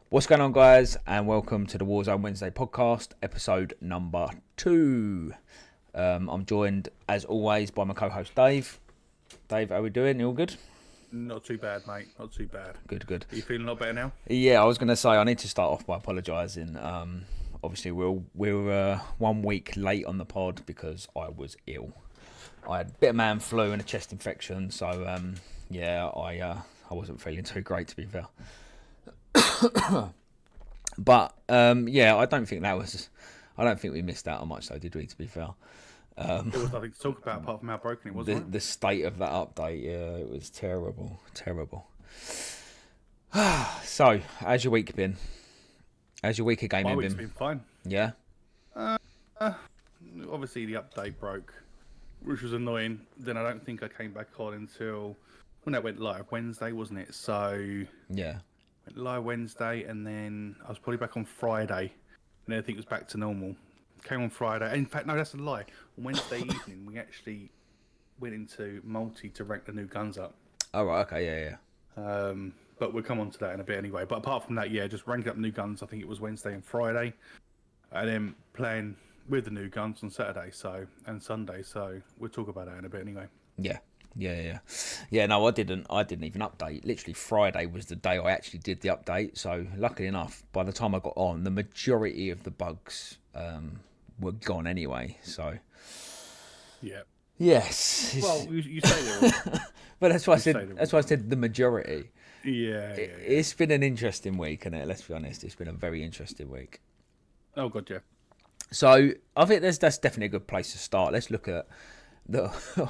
What's going on, guys, and welcome to the Warzone Wednesday Podcast, episode number 2. I'm joined, as always, by my co-host Dave. Dave, how are we doing? You all good? Not too bad, mate. Not too bad. Good. Are you feeling a lot better now? Yeah, I was going to say I need to start off by apologising. Obviously, we're 1 week late on the pod because I was ill. I had a bit of man flu and a chest infection, so I wasn't feeling too great, to be fair. But I don't think we missed out on much, though, did we? To be fair, There was nothing to talk about apart from how broken it was. the state of that update, it was terrible. So, how's your week been? How's your week of gaming My week's been? been fine. Yeah. Obviously, the update broke, which was annoying. Then I don't think I came back on until when that went live Wednesday, wasn't it? So Yeah. went live Wednesday, and then I was probably back on Friday, and everything was back to normal. Came on Friday. In fact, no, that's a lie. On Wednesday evening, we actually went into multi to rank the new guns up. Oh, right. Okay. Yeah. But we'll come on to that in a bit anyway. But apart from that, yeah, just ranking up new guns. I think it was Wednesday and Friday, and then playing with the new guns on Saturday, and Sunday. So we'll talk about that in a bit anyway. Yeah. No, I didn't even update. Literally Friday was the day I actually did the update. So luckily enough, by the time I got on, the majority of the bugs were gone anyway. So Yeah. yes. Well, you say they're But that's why I said. That's why I said the majority. Yeah. It's been an interesting week, isn't it? Let's be honest. It's been a very interesting week. Oh god, yeah. So I think that's definitely a good place to start. Let's look at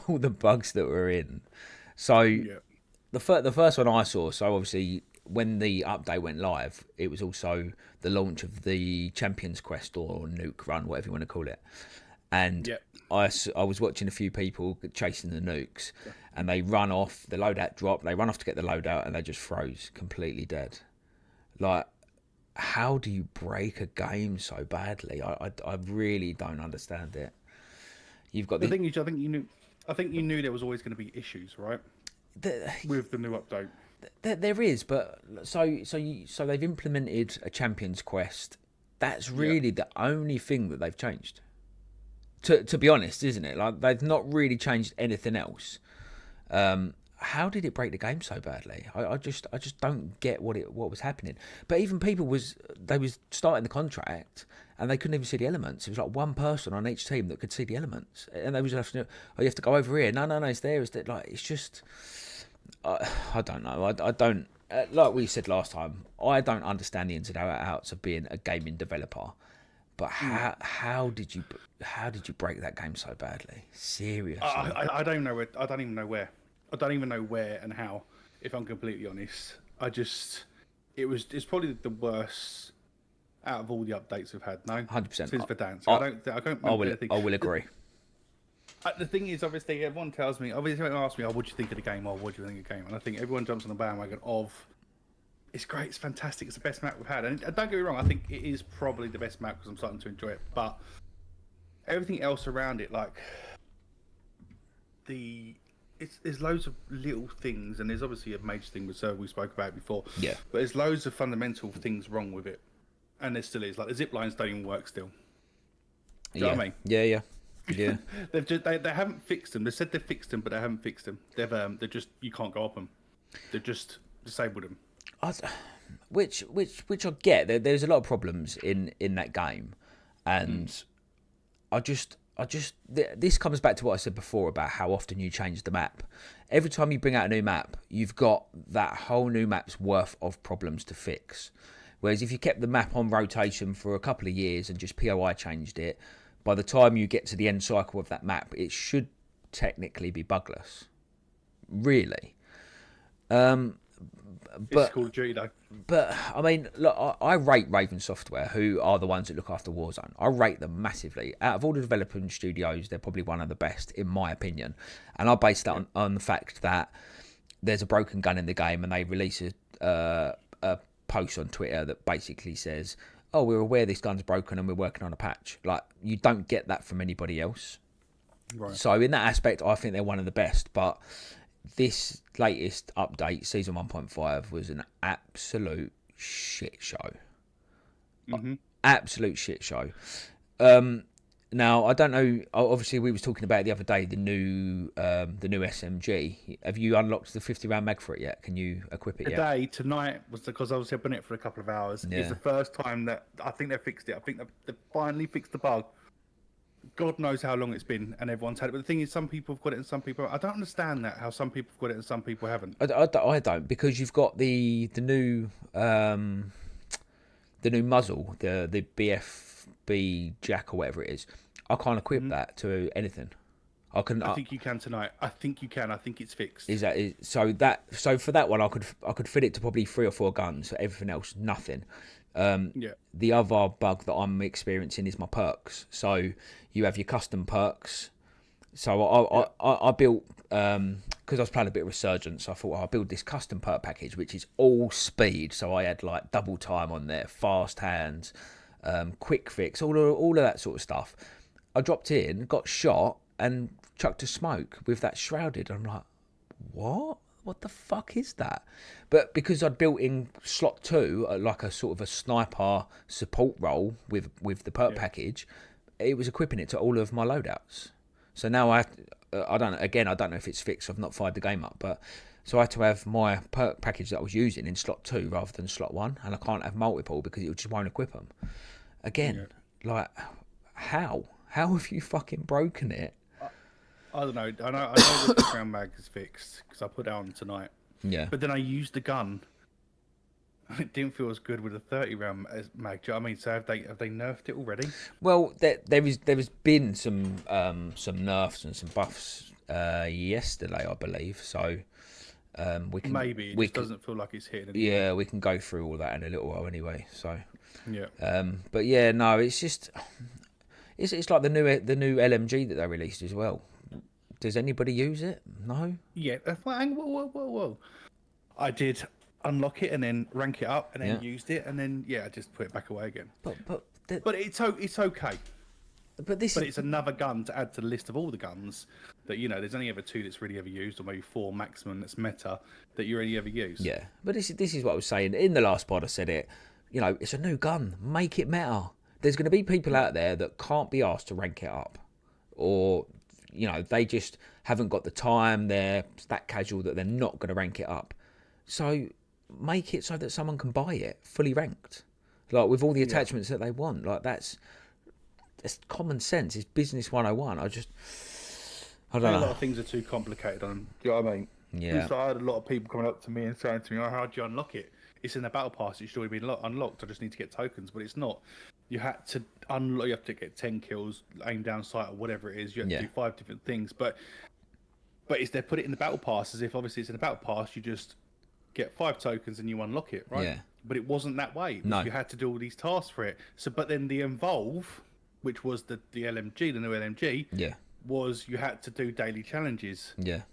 all the bugs that were in. So Yeah. the first one I saw. So obviously when the update went live, it was also the launch of the Champions Quest or Nuke Run, whatever you want to call it. And Yep. I was watching a few people chasing the nukes, and they run off, the loadout drop, they run off to get the loadout, and they just froze completely dead. Like, how do you break a game so badly? I really don't understand it. You've got The thing is, I think you knew there was always going to be issues, right? With the new update. There is, but so they've implemented a Champions Quest. That's really the only thing that they've changed. To be honest, isn't it? Like, they've not really changed anything else. How did it break the game so badly? I just don't get what was happening. But even people was starting the contract and they couldn't even see the elements. It was like one person on each team that could see the elements, and they was have to, you have to go over here. No, it's there. It's there. Like, it's just, I don't know. I don't, like we said last time, I don't understand the ins and outs of being a gaming developer. But how did you break that game so badly? Seriously, I don't know where. I don't even know where. I don't even know where and how. If I'm completely honest, it's probably the worst out of all the updates we've had. No, 100%. Since Verdansk. I will agree. The thing is, obviously, everyone tells me. Obviously, everyone asks me, "Oh, what do you think of the game?" Or "What do you think of the game?" And I think everyone jumps on the bandwagon of, "It's great, it's fantastic, it's the best map we've had." And don't get me wrong, I think it is probably the best map because I'm starting to enjoy it. But everything else around it, like there's loads of little things, and there's obviously a major thing with server we spoke about before. Yeah. But there's loads of fundamental things wrong with it, and there still is. Like the zip lines don't even work still. Do you know what I mean? Yeah. they haven't fixed them. They said they've fixed them, but they haven't fixed them. They're just, you can't go up them. They've just disabled them. Which I get. There's a lot of problems in that game, and this comes back to what I said before about how often you change the map. Every time you bring out a new map, you've got that whole new map's worth of problems to fix. Whereas if you kept the map on rotation for a couple of years and just POI changed it, by the time you get to the end cycle of that map, it should technically be bugless. Really. It's Call of Duty though. But I mean, look, I rate Raven Software, who are the ones that look after Warzone. I rate them massively. Out of all the developing studios, they're probably one of the best, in my opinion. And I base that on the fact that there's a broken gun in the game, and they release a post on Twitter that basically says, "Oh, we're aware this gun's broken and we're working on a patch." Like, you don't get that from anybody else. Right. So in that aspect, I think they're one of the best. But this latest update, Season 1.5, was an absolute shit show. Mm-hmm. Absolute shit show. Now I don't know. Obviously, we was talking about it the other day the new SMG. Have you unlocked the 50 round mag for it yet? Can you equip it yet? Tonight was because I was up in it for a couple of hours. Yeah. It's the first time that I think they fixed it. I think they finally fixed the bug. God knows how long it's been, and everyone's had it. But the thing is, some people have got it and some people. I don't understand that how some people have got it and some people haven't. I don't, because you've got the new muzzle, the BFB jack or whatever it is. I can't equip that to anything. I think you can tonight. I think you can. I think it's fixed. So for that one, I could fit it to probably 3 or 4 guns. For everything else, nothing. The other bug that I'm experiencing is my perks. So you have your custom perks. So I built, because I was playing a bit of Resurgence, I thought I'll build this custom perk package, which is all speed. So I had like double time on there, fast hands, quick fix, all of that sort of stuff. I dropped in, got shot, and chucked a smoke with that shrouded. I'm like, what? What the fuck is that? But because I'd built in slot 2, like a sort of a sniper support role with the perk package, it was equipping it to all of my loadouts. So now I don't know if it's fixed. I've not fired the game up, but so I had to have my perk package that I was using in slot 2 rather than slot 1, and I can't have multiple because it just won't equip them. Again, like, how have you fucking broken it? I don't know. I know the 50 round mag is fixed because I put it on tonight. Yeah. But then I used the gun. It didn't feel as good with a 30 round mag. Do you know what I mean? So have they nerfed it already? Well, there has been some nerfs and some buffs yesterday, I believe. So we can it doesn't feel like it's hitting. Anymore. Yeah, we can go through all that in a little while anyway. So yeah. But yeah, no, it's just it's like the new LMG that they released as well. Does anybody use it? No. Yeah. Whoa. I did unlock it and then rank it up and then used it and then I just put it back away again. But it's okay. But it's another gun to add to the list of all the guns that there's only ever 2 that's really ever used, or maybe 4 maximum that's meta that you only ever use. Yeah, but this is what I was saying in the last pod. I said it. It's a new gun. Make it meta. There's going to be people out there that can't be asked to rank it up, or they just haven't got the time. They're that casual that they're not going to rank it up. So make it so that someone can buy it fully ranked, like with all the attachments that they want. Like that's common sense. It's business 101. I don't know. A lot of things are too complicated on them. Do you know what I mean? Yeah. I had a lot of people coming up to me and saying to me, "Oh, how do you unlock it? It's in the battle pass. It should already be unlocked. I just need to get tokens." But it's not. You had to unlock. You have to get 10 kills, aim down sight, or whatever it is. You have to do 5 different things. But it's they put it in the battle pass as if obviously it's in the battle pass. You just get 5 tokens and you unlock it, right? Yeah. But it wasn't that way. No. You had to do all these tasks for it. So, but then the Evolve, which was the LMG, the new LMG, was you had to do daily challenges. Yeah.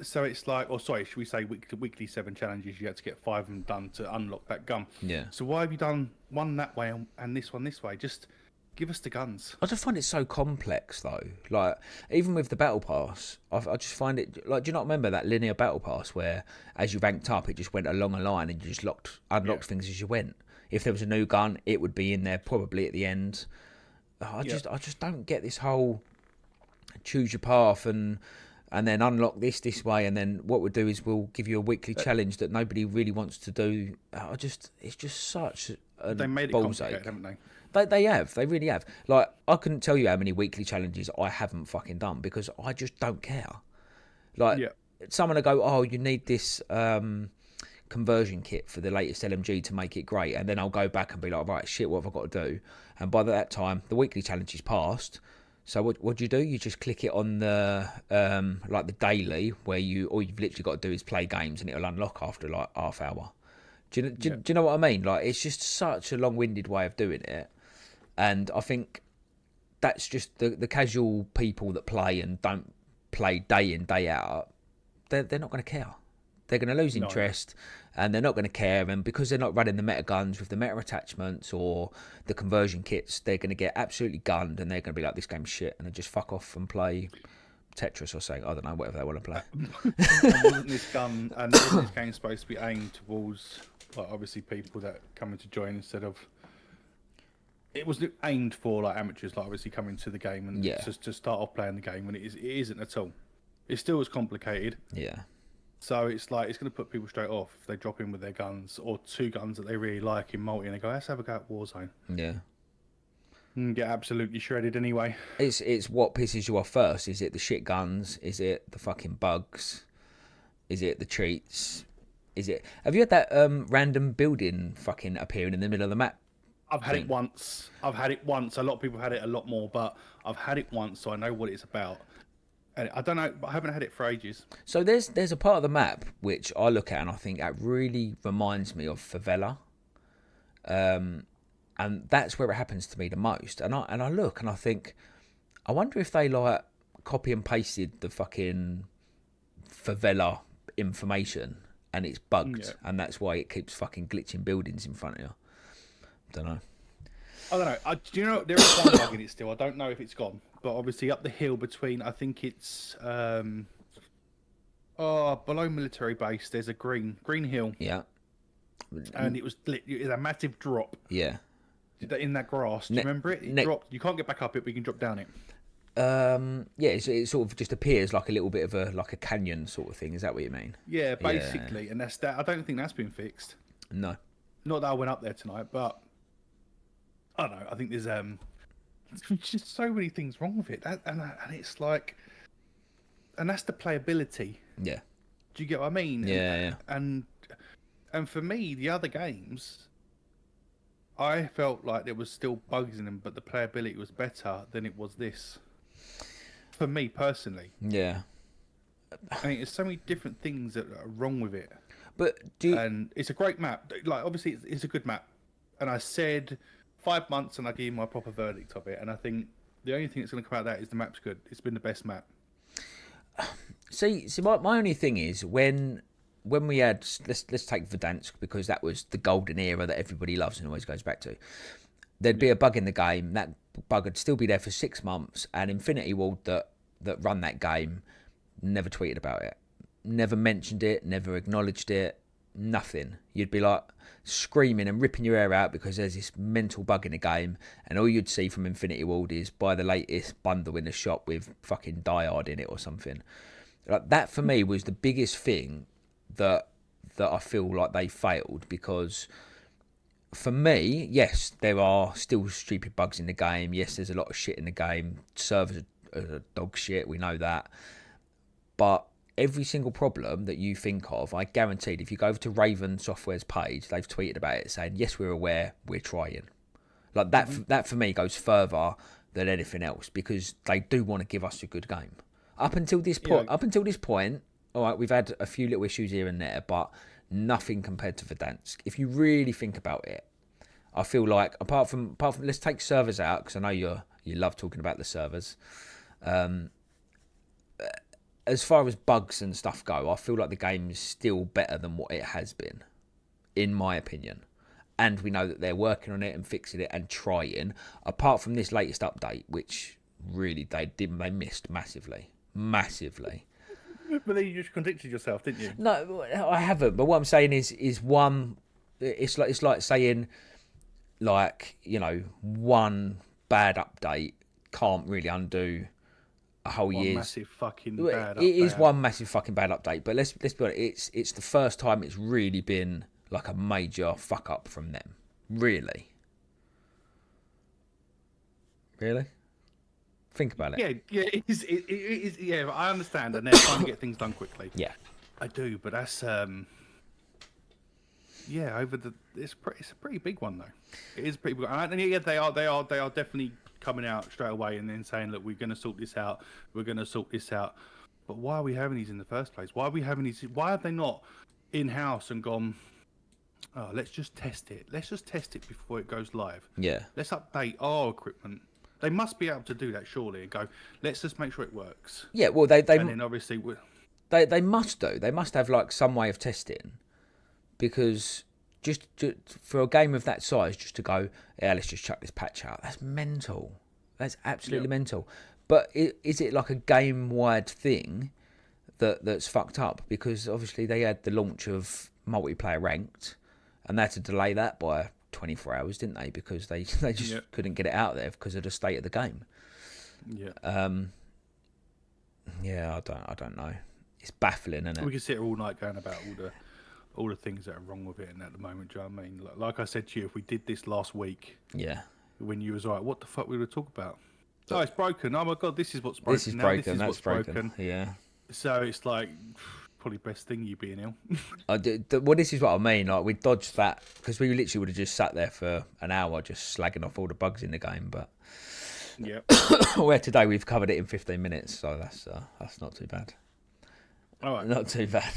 So it's like, should we say weekly 7 challenges? You had to get 5 of them done to unlock that gun. Yeah. So why have you done one that way and this one this way? Just give us the guns. I just find it so complex though. Like even with the battle pass, I just find it like. Do you not remember that linear battle pass where, as you ranked up, it just went along a line and you just unlocked things as you went. If there was a new gun, it would be in there probably at the end. I just don't get this whole choose your path and then unlock this way, and then what we'll do is we'll give you a weekly challenge that nobody really wants to do. It's just such a they made it complicated, haven't they? They really have. Like I couldn't tell you how many weekly challenges I haven't fucking done because I just don't care. Like someone will go, oh, you need this conversion kit for the latest LMG to make it great, and then I'll go back and be like, right, shit, what have I got to do? And by that time, the weekly challenge is passed. So what do? You just click it on the like the daily, where all you've literally got to do is play games, and it'll unlock after like half hour. Do you know what I mean? Like it's just such a long-winded way of doing it, and I think that's just the casual people that play and don't play day in day out. They're not going to care. They're going to lose interest, and they're not going to care. And because they're not running the meta guns with the meta attachments or the conversion kits, they're going to get absolutely gunned, and they're going to be like, this game's shit, and they just fuck off and play Tetris or something. I don't know, whatever they want to play. And wasn't this game supposed to be aimed towards like obviously people that coming to join instead of. It was aimed for like amateurs, like obviously coming to the game and just to start off playing the game, when it isn't at all. It's still as complicated. Yeah. So it's like it's going to put people straight off if they drop in with their guns or two guns that they really like in multi, and they go, "Let's have a go at Warzone." Yeah. And get absolutely shredded anyway. It's what pisses you off first. Is it the shit guns? Is it the fucking bugs? Is it the cheats? Is it? Have you had that random building fucking appearing in the middle of the map? I've had it once. A lot of people had it a lot more, but I've had it once, so I know what it's about. And I don't know, but I haven't had it for ages. So there's a part of the map which I look at and I think that really reminds me of Favela, and that's where it happens to me the most. And I look and I think, I wonder if they like copy and pasted the fucking Favela information and it's bugged, and that's why it keeps fucking glitching buildings in front of you. Don't know. I don't know. Do you know there is one bug in it still? I don't know if it's gone, but obviously up the hill between, I think it's below military base. There's a green hill. Yeah. And it was a massive drop. Yeah. In that grass. Do you remember it? It dropped. You can't get back up it, but you can drop down it. Yeah. It sort of just appears like a little bit of a canyon sort of thing. Is that what you mean? Yeah, basically. Yeah. And that's that. I don't think that's been fixed. No. Not that I went up there tonight, but. I don't know. I think there's just so many things wrong with it, and it's like, and that's the playability. Yeah. Do you get what I mean? Yeah. And for me, the other games, I felt like there was still bugs in them, but the playability was better than it was this. For me personally. Yeah. I mean, there's so many different things that are wrong with it. But and it's a great map. Like obviously, it's a good map, and I said. 5 months and I give you my proper verdict of it, and I think the only thing that's going to come out of that is the map's good. It's been the best map. See, my only thing is when we had let's take Verdansk, because that was the golden era that everybody loves and always goes back to. There'd be a bug in the game. That bug would still be there for 6 months, and Infinity Ward that run that game never tweeted about it, never mentioned it, never acknowledged it. Nothing. You'd be like screaming and ripping your hair out because there's this mental bug in the game, and all you'd see from Infinity Ward is buy the latest bundle in the shop with fucking Die Hard in it or something. Like that for me was the biggest thing that I feel like they failed, because for me, yes, there are still stupid bugs in the game. Yes, there's a lot of shit in the game. Servers are dog shit. We know that, but every single problem that you think of, I guaranteed, if you go over to Raven Software's page, they've tweeted about it saying, yes, we're aware, we're trying. Like that, that for me goes further than anything else, because they do want to give us a good game. Up until this point, all right, we've had a few little issues here and there, but nothing compared to Verdansk. If you really think about it, I feel like apart from let's take servers out, because I know you love talking about the servers. As far as bugs and stuff go, I feel like the game is still better than what it has been, in my opinion. And we know that they're working on it and fixing it and trying. Apart from this latest update, which really they missed massively. But then you just contradicted yourself, didn't you? No, I haven't. But what I'm saying is one. It's like saying, like, you know, one bad update can't really undo a whole year's massive fucking bad. It is one massive fucking bad update, but let's be honest, it's the first time it's really been like a major fuck up from them. Really. Think about it. Yeah, it is. Yeah, I understand, and they're trying to get things done quickly. Yeah, I do, but that's it's a pretty big one though. It is pretty big, and yeah, they are definitely coming out straight away and then saying, look, we're going to sort this out. But why are we having these in the first place? Why have they not in-house and gone, oh, let's just test it before it goes live? Yeah, let's update our equipment. They must be able to do that surely, and go, let's just make sure it works. Yeah, well, and then obviously they must do. They must have like some way of testing, because just for a game of that size, just to go, yeah, let's just chuck this patch out. That's mental. That's absolutely mental. But is it like a game-wide thing that's fucked up? Because obviously they had the launch of multiplayer ranked, and they had to delay that by 24 hours, didn't they? Because they just couldn't get it out there because of the state of the game. Yeah. Yeah, I don't know. It's baffling, isn't it? We can sit here all night going about all the things that are wrong with it, and at the moment, do you know what I mean? Like I said to you, if we did this last week, Yeah. when you was like, what the fuck we were talking about? Oh, it's broken. Oh my god, this is what's broken. This is now. broken. This is That's what's broken. Yeah. So it's like probably best thing you being ill. Well, this is what I mean. Like we dodged that because we literally would have just sat there for an hour just slagging off all the bugs in the game. But yeah, where today we've covered it in 15 minutes, so that's not too bad. all right, not too bad.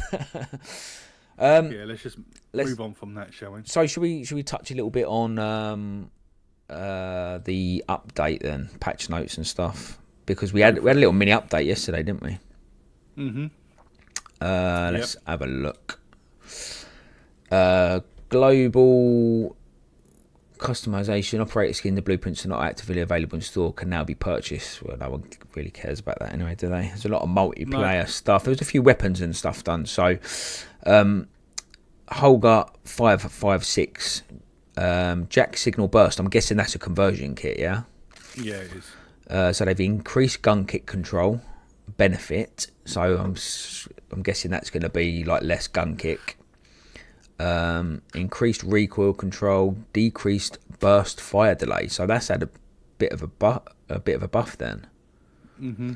yeah, let's move on from that, shall we? So should we touch a little bit on the update then, patch notes and stuff, because we had a little mini update yesterday, didn't we? Mm-hmm. Let's have a look. Global customization, operator skin, the blueprints are not actively available in store, can now be purchased. Well, no one really cares about that anyway, do they? There's a lot of multiplayer stuff. There was a few weapons and stuff done. So, Holger 556, Jack Signal Burst. I'm guessing that's a conversion kit, yeah? Yeah, it is. So they've increased gun kit control benefit. So I'm guessing that's going to be like less gun kick. Increased recoil control, decreased burst fire delay. So that's had a bit of a buff then. Mm-hmm.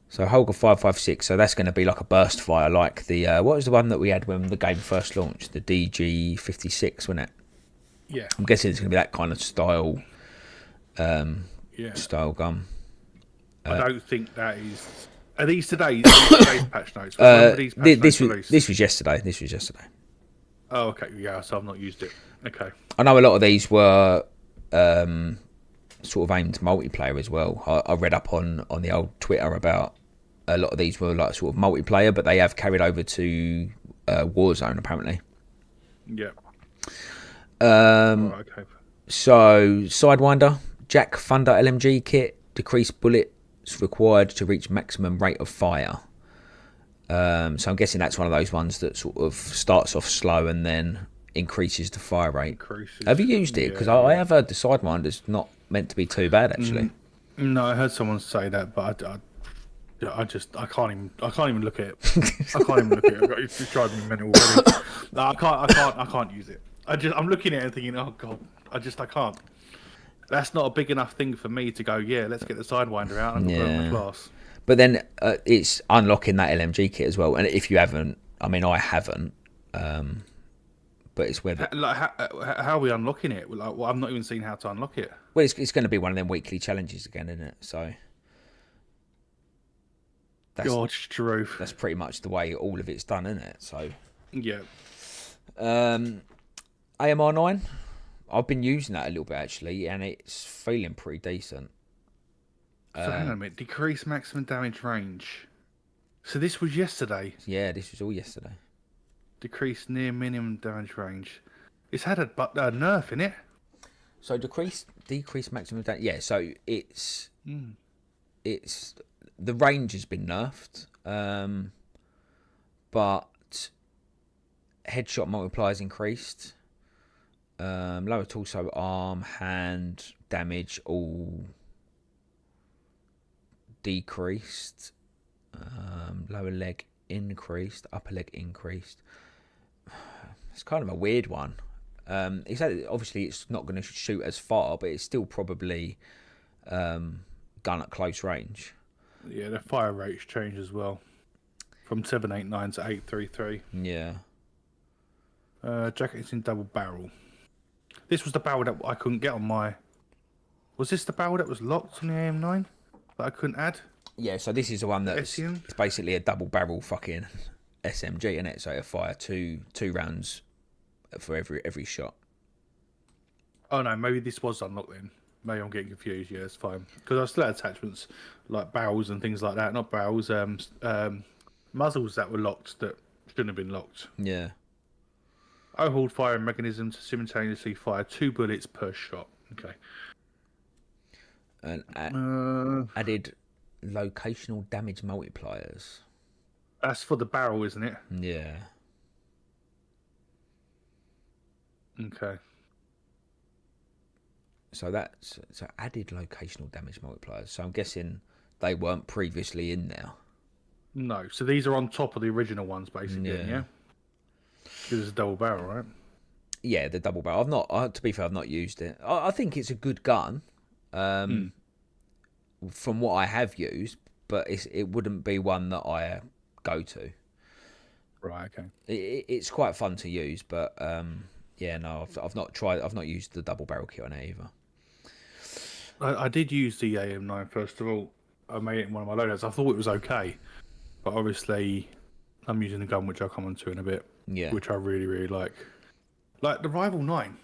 So Holger 556. So that's going to be like a burst fire, like the what was the one that we had when the game first launched? The DG56, wasn't it? Yeah. I'm guessing it's going to be that kind of style. Style gun. I don't think that is. Are these today's patch notes? This was yesterday. This was yesterday. Oh, okay. Yeah, so I've not used it. Okay. I know a lot of these were sort of aimed multiplayer as well. I read up on the old Twitter about a lot of these were like sort of multiplayer, but they have carried over to Warzone apparently. Yeah. Okay. So Sidewinder, Jack Thunder LMG kit, decreased bullets required to reach maximum rate of fire. So I'm guessing that's one of those ones that sort of starts off slow and then increases the fire rate. Have you used it? Because I have heard the Sidewinder's not meant to be too bad actually. No, I heard someone say that, but I can't even look at it. I can't even look at it. It's driving me mental already. No, I can't use it. I'm looking at it and thinking, oh god, I can't. That's not a big enough thing for me to go, yeah, let's get the Sidewinder out and put it on the class. But then it's unlocking that LMG kit as well. And if you haven't, I mean, I haven't, but it's where... How are we unlocking it? Like, well, I've not even seen how to unlock it. Well, it's going to be one of them weekly challenges again, isn't it? So... God, Drew. That's pretty much the way all of it's done, isn't it? So... Yeah. AMR9, I've been using that a little bit actually, and it's feeling pretty decent. So hang on a minute, decrease maximum damage range. So this was yesterday? Yeah, this was all yesterday. Decrease near minimum damage range. It's had a nerf in it. So decrease maximum damage. Yeah, so it's the range has been nerfed, but headshot multipliers increased. Lower torso, arm, hand damage all decreased. Lower leg increased. Upper leg increased. It's kind of a weird one. Obviously it's not going to shoot as far, but it's still probably gun at close range. Yeah, the fire rate's changed as well, from 789 to 833. Yeah. Jacket's in double barrel. This was the barrel that I couldn't get on my... Was this the barrel that was locked on the AM9 that I couldn't add? Yeah, so this is the one that's it's basically a double barrel fucking SMG, isn't it? So it'll fire two rounds for every shot. Oh no, maybe this was unlocked then. Maybe I'm getting confused. Yeah, it's fine. Because I still had attachments like barrels and things like that. Not barrels, muzzles that were locked that shouldn't have been locked. Yeah. Overhauled firing mechanism to simultaneously fire 2 bullets per shot. Okay. And added locational damage multipliers. That's for the barrel, isn't it? Yeah. Okay. So that's added locational damage multipliers. So I'm guessing they weren't previously in there. No, so these are on top of the original ones, basically. Yeah. Because it's a double barrel, right? Yeah, the double barrel. I've not. To be fair, I've not used it. I think it's a good gun. From what I have used, but it wouldn't be one that I go to. Right. Okay. It's quite fun to use, but yeah, no, I've not tried. I've not used the double barrel kit on it either. I did use the AM9 first of all. I made it in one of my loadouts. I thought it was okay, but obviously, I'm using a gun which I'll come on to in a bit. Yeah, which I really, really like. Like the Rival 9.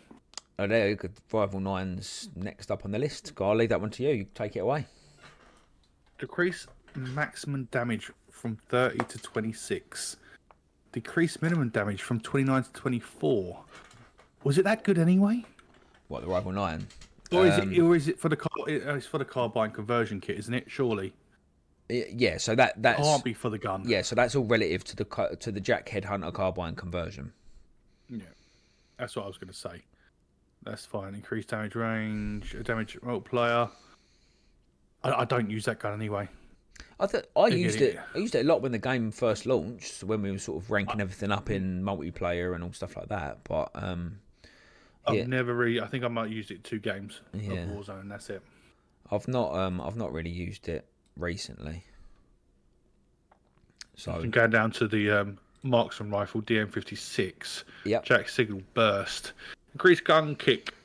Oh, there you go. Rival 9's next up on the list. I'll leave that one to you. You take it away. Decrease maximum damage from 30 to 26. Decrease minimum damage from 29 to 24. Was it that good anyway? What, the Rival 9? Or is it for the it's for the carbine conversion kit, isn't it? Surely. Yeah, so that's Can't be for the gun. Yeah, so that's all relative to the Jack Headhunter carbine conversion. Yeah, that's what I was going to say. That's fine. Increased damage range, damage multiplier. I don't use that gun anyway. I used it a lot when the game first launched, when we were sort of ranking everything up in multiplayer and all stuff like that. But I've never really. I think I might use it 2 games of Yeah. Warzone. That's it. I've not really used it recently. So I'm going down to the marksman rifle DM56. Yep. Jack Signal burst. Increased gun kick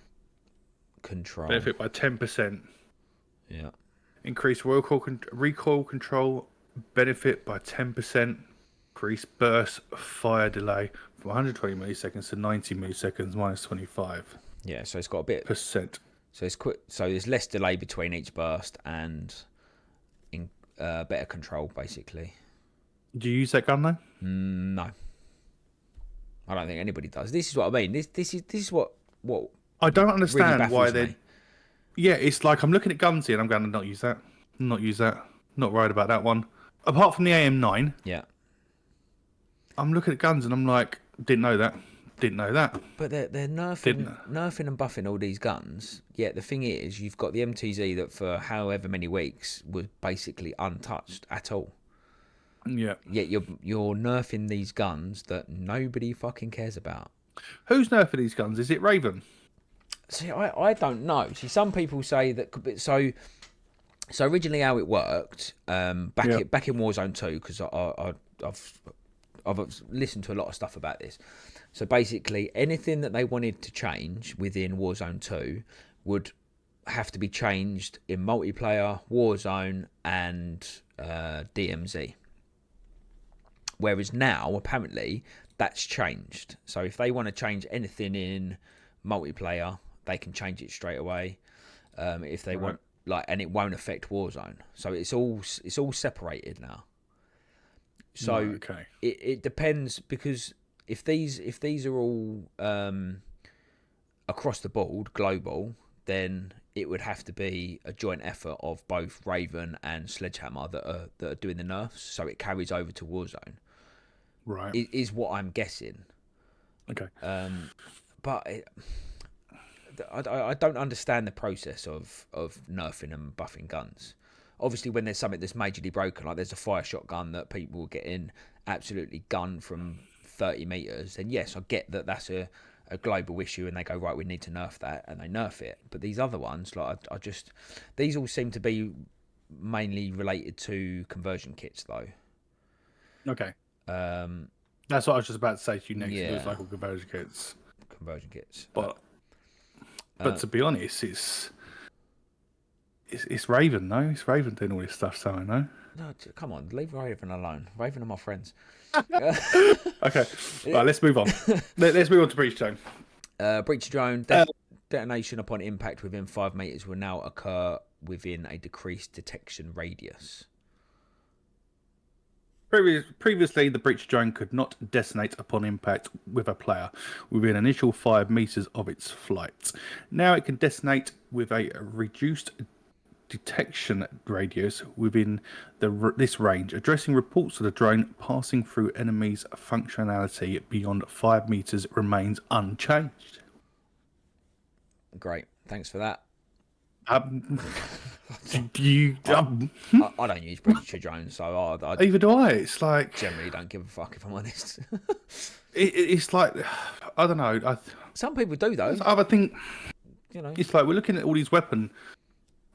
control. benefit by 10%. Yeah. Increased recoil control benefit by 10%. Increased burst fire delay from 120 milliseconds to 90 milliseconds minus 25. Yeah, so it's got a bit percent. So it's quick. So there's less delay between each burst and better control, basically. Do you use that gun though? No, I don't think anybody does. This is what I mean. This is what I don't understand really why baffles they. me. Yeah, it's like I'm looking at guns here and I'm going to not use that. Not use that. Not worried about that one. Apart from the AM9, Yeah, I'm looking at guns and I'm like, didn't know that. Didn't know that. but they're nerfing and buffing all these guns. Yet the thing is, you've got the MTZ that for however many weeks was basically untouched at all. Yeah. Yet you're nerfing these guns that nobody fucking cares about. Who's nerfing these guns? Is it Raven? See, I don't know. See, some people say that could be so. So originally, how it worked back in Warzone 2, because I've listened to a lot of stuff about this. So basically, anything that they wanted to change within Warzone 2 would have to be changed in multiplayer, Warzone, and DMZ. Whereas now, apparently, that's changed. So if they want to change anything in multiplayer, they can change it straight away. If they want, and it won't affect Warzone. So it's all separated now. So it depends, because if these are all across the board, global, then it would have to be a joint effort of both Raven and Sledgehammer that are doing the nerfs, so it carries over to Warzone. Right. Is what I'm guessing. Okay. But I don't understand the process of nerfing and buffing guns. Obviously, when there's something that's majorly broken, like there's a fire shotgun that people will get in absolutely gunned from 30 meters, then yes, I get that that's a global issue, and they go, right, we need to nerf that, and they nerf it. But these other ones, these all seem to be mainly related to conversion kits, though. Okay. That's what I was just about to say to you next. Yeah. It was like all conversion kits. But to be honest, it's Raven, no? It's Raven doing all this stuff, so I know. No, come on, leave Raven alone. Raven are my friends. Okay, right, let's move on. Let's move on to Breach Drone. Breach drone detonation upon impact within 5 meters will now occur within a decreased detection radius. Previously, the breach drone could not detonate upon impact with a player within an initial 5 meters of its flight. Now it can detonate with a reduced detection radius within this range, addressing reports of the drone passing through enemies. Functionality beyond 5 meters remains unchanged. Great. Thanks for that. You I don't use breacher drones, so I either do I. It's like generally don't give a fuck if I'm honest. it's like I don't know. Some people do though. I think You know. it's like we're looking at all these weapon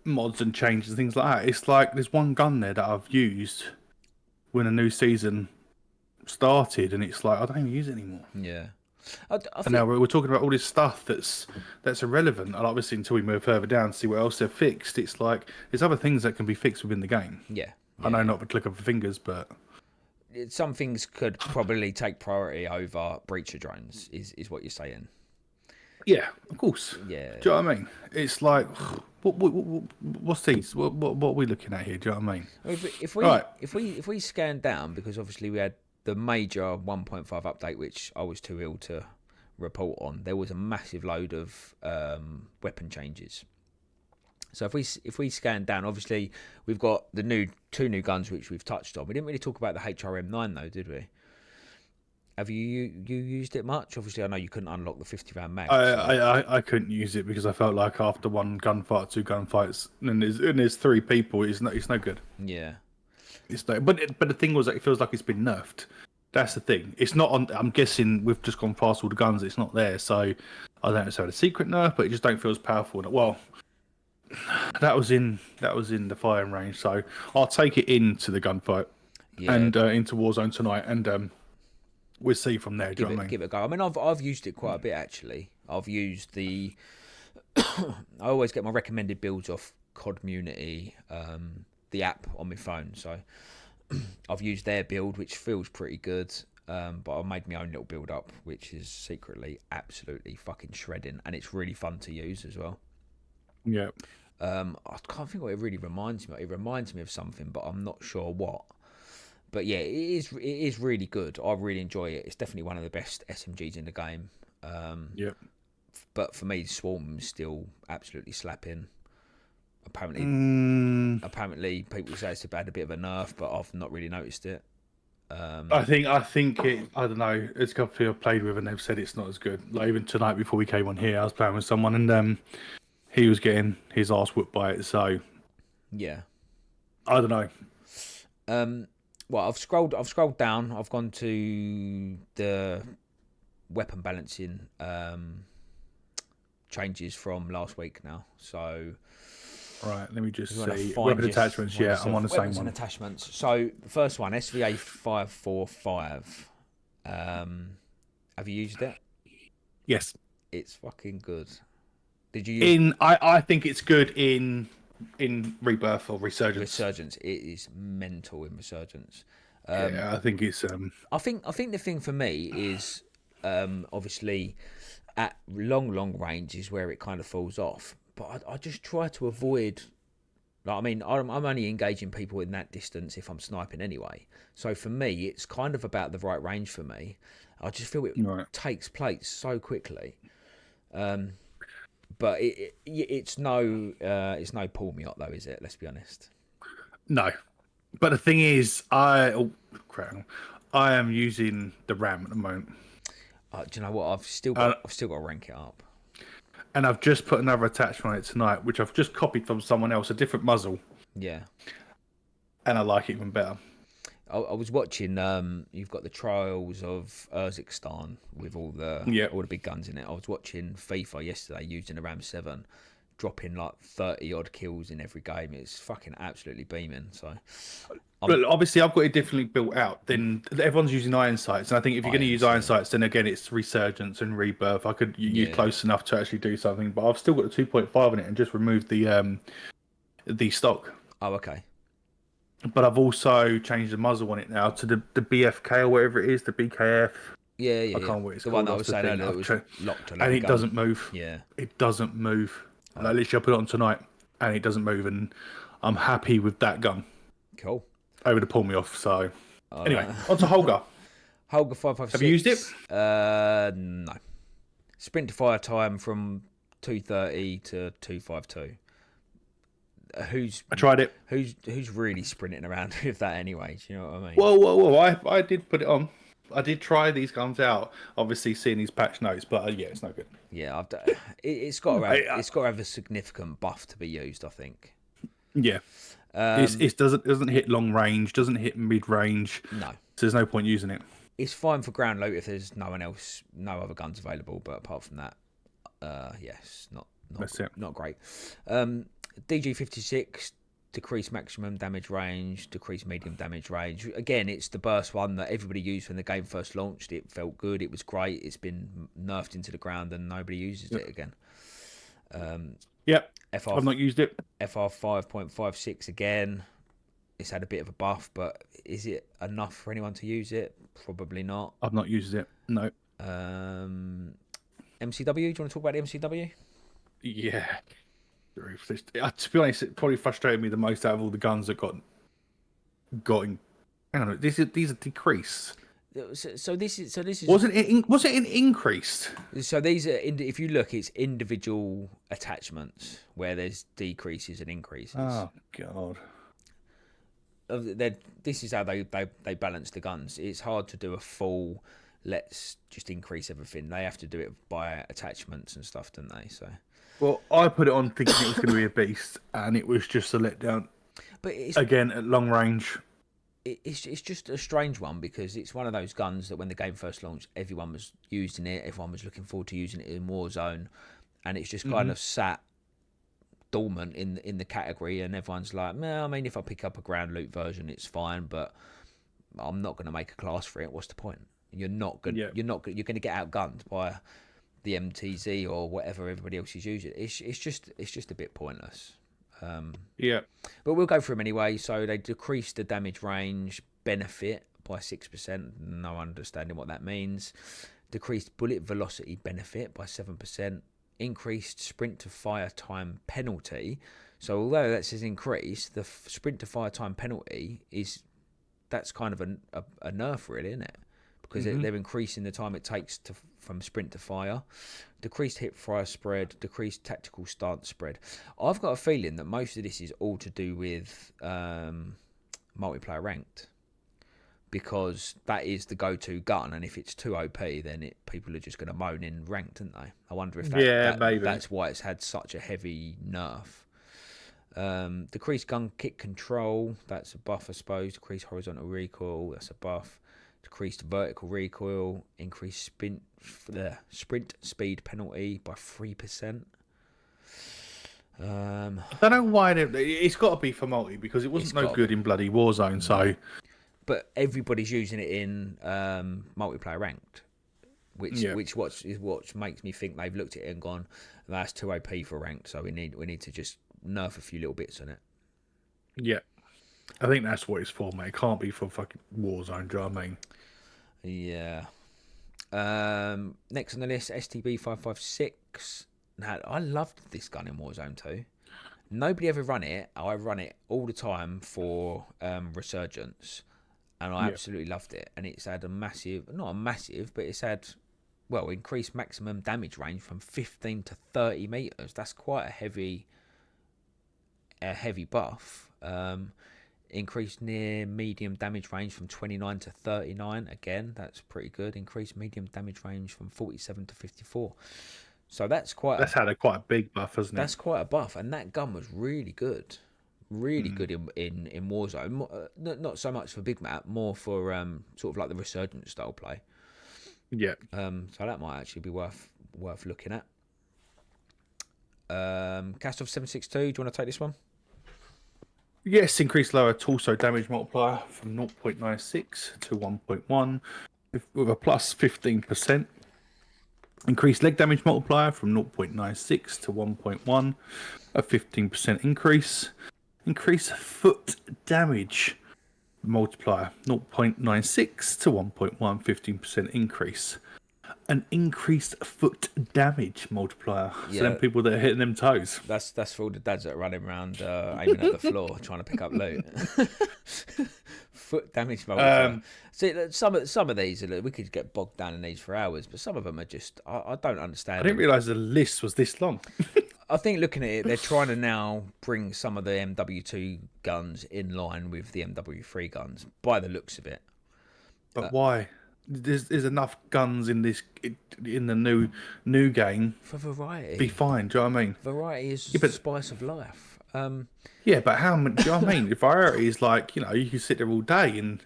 mods and changes and things like that. It's like there's one gun there that I've used when a new season started, and it's like I don't even use it anymore. Yeah. And now we're talking about all this stuff that's irrelevant. And obviously, until we move further down to see what else they've fixed, it's like there's other things that can be fixed within the game. Yeah. I know not the click of the fingers, but some things could probably take priority over breacher drones. Is what you're saying? yeah, of course. Yeah. Do you know what I mean? It's like what's these? What are we looking at here? Do you know what I mean? If we scan down, because obviously we had the major 1.5 update, which I was too ill to report on, there was a massive load of weapon changes. So if we scan down, obviously we've got the two new guns which we've touched on. We didn't really talk about the HRM9 though, did we? Have you used it much? Obviously, I know you couldn't unlock the 50 round mag. I couldn't use it because I felt like after one gunfight, two gunfights, and there's three people, it's no good. Yeah. It's no, but the thing was that it feels like it's been nerfed. That's the thing. It's not on. I'm guessing we've just gone past all the guns. It's not there, so I don't know if it's a secret nerf, but it just don't feel as powerful. Well, that was in the firing range, so I'll take it into the gunfight and into Warzone tonight, and we'll see from there. Give it a go. I mean, I've used it quite a bit actually. I've used the. I always get my recommended builds off COD Community, the app on my phone. So I've used their build, which feels pretty good. But I made my own little build up, which is secretly absolutely fucking shredding, and it's really fun to use as well. Yeah. I can't think what it really reminds me of. It reminds me of something, but I'm not sure what. But yeah, it is really good. I really enjoy it. It's definitely one of the best SMGs in the game. Yep. But for me, Swarm's still absolutely slapping. Apparently, people say it's had a bit of a nerf, but I've not really noticed it. I think it. I don't know. It's a couple of people I've played with, and they've said it's not as good. Like even tonight before we came on here, I was playing with someone, and he was getting his ass whooped by it. So yeah, I don't know. Well, I've scrolled down. I've gone to the weapon balancing changes from last week now. So right, let me just see weapon attachments. Yeah, I'm on the same one. Weapons and attachments. So the first one, SVA 545. Have you used it? Yes, it's fucking good. Did you? I think it's good in Rebirth or Resurgence. Resurgence, it is mental in Resurgence. Yeah, I think it's. I think the thing for me is obviously at long range is where it kind of falls off. But I just try to avoid. Like, I mean, I'm only engaging people in that distance if I'm sniping anyway. So for me, it's kind of about the right range for me. I just feel it takes place so quickly. But it's no pull me up though, is it? Let's be honest. No, but the thing is, I am using the RAM at the moment. Do you know what? I've still got to rank it up. And I've just put another attachment on it tonight, which I've just copied from someone else, a different muzzle. Yeah. And I like it even better. I was watching. You've got the trials of Urzikstan with all the big guns in it. I was watching FIFA yesterday using a Ram 7, dropping like 30 odd kills in every game. It's fucking absolutely beaming. So, but obviously I've got it differently built out. Then everyone's using iron sights, and I think if you're going to use iron sights, then again it's Resurgence and Rebirth. I could use close enough to actually do something, but I've still got the 2.5 on it and just removed the stock. Oh, okay. But I've also changed the muzzle on it now to the BFK or whatever it is, the BKF. Yeah. I can't remember what it's the called. one that I was saying earlier, it was locked. And it doesn't move. Yeah. It doesn't move. Like, literally, I put it on tonight, and it doesn't move, and I'm happy with that gun. Cool. Over to pull me off, so... Anyway, on to Holger. Holger 556. Have you used it? No. Sprint to fire time from 230 to 252. I tried it. Who's really sprinting around with that anyway? Do you know what I mean? Well, I did put it on. I did try these guns out. Obviously, seeing these patch notes, but yeah, it's no good. Yeah, it's got to have a significant buff to be used, I think. Yeah, it doesn't hit long range, doesn't hit mid range. No, so there's no point using it. It's fine for ground loot if there's no other guns available. But apart from that, yes, not great. DG56, decreased maximum damage range, decreased medium damage range. Again, it's the burst one that everybody used when the game first launched. It felt good. It was great. It's been nerfed into the ground and nobody uses it again. Yep. I've not used it. FR 5.56 again. It's had a bit of a buff, but is it enough for anyone to use it? Probably not. I've not used it. No. MCW. Do you want to talk about the MCW? Yeah. To be honest, it probably frustrated me the most out of all the guns that got in. Hang on, these are decreased. So this is wasn't it increased? So these are if you look, it's individual attachments where there's decreases and increases. Oh god. This is how they balance the guns. It's hard to do a full let's just increase everything. They have to do it by attachments and stuff, don't they? So well, I put it on thinking it was going to be a beast, and it was just a letdown. But again at long range. It's just a strange one because it's one of those guns that when the game first launched, everyone was using it. Everyone was looking forward to using it in Warzone, and it's just kind of sat dormant in the category. And everyone's like, "Well, I mean, if I pick up a ground loot version, it's fine, but I'm not going to make a class for it. What's the point? You're not going. You're going to get outgunned by the MTZ or whatever everybody else is using. It's just a bit pointless." But we'll go through them anyway. So they decreased the damage range benefit by 6%. No understanding what that means. Decreased bullet velocity benefit by 7%. Increased sprint to fire time penalty. So although that says increase, the sprint to fire time penalty that's kind of a nerf, really, isn't it? Because they're increasing the time it takes from sprint to fire. Decreased hip fire spread, decreased tactical stance spread. I've got a feeling that most of this is all to do with multiplayer ranked, because that is the go-to gun, and if it's too OP, then people are just going to moan in ranked, aren't they? I wonder if maybe that's why it's had such a heavy nerf. Decreased gun kick control, that's a buff, I suppose. Decreased horizontal recoil, that's a buff. Decreased vertical recoil, increased sprint speed penalty by 3%. I don't know why it's got to be for multi, because it wasn't no good in bloody Warzone. So, but everybody's using it in multiplayer ranked, which makes me think they've looked at it and gone, that's too OP for ranked, so we need to just nerf a few little bits on it. Yeah. I think that's what it's for, mate. It can't be for fucking Warzone, do you know what I mean? Yeah. Next on the list, STB 556. Now, I loved this gun in Warzone 2. Nobody ever run it. I run it all the time for Resurgence, and I absolutely loved it. And it's had it's had, increased maximum damage range from 15 to 30 meters. That's quite a heavy buff. Increased near medium damage range from 29 to 39. Again, that's pretty good. Increased medium damage range from 47 to 54. So that's quite a big buff, hasn't it? That's quite a buff, and that gun was really good. Really good in Warzone. Not so much for big map, more for sort of like the Resurgence style play. Yeah. So that might actually be worth looking at. Cast off 762. Do you want to take this one? Yes, increased lower torso damage multiplier from 0.96 to 1.1 with a plus 15%. Increased leg damage multiplier from 0.96 to 1.1, a 15% increase. Increased foot damage multiplier 0.96 to 1.1, 15% increase. An increased foot damage multiplier. So them people that are hitting them toes. That's for all the dads that are running around aiming at the floor trying to pick up loot. Foot damage multiplier. See, some of these we could get bogged down in these for hours, but some of them are just I don't understand. I didn't realise the list was this long. I think looking at it, they're trying to now bring some of the MW2 guns in line with the MW3 guns by the looks of it. But why? there's enough guns in in the new game. For variety. Be fine. Do you know what I mean? Variety is Yeah, the but spice of life. yeah, but how much? Do you know what I mean? Variety is like, you can sit there all day and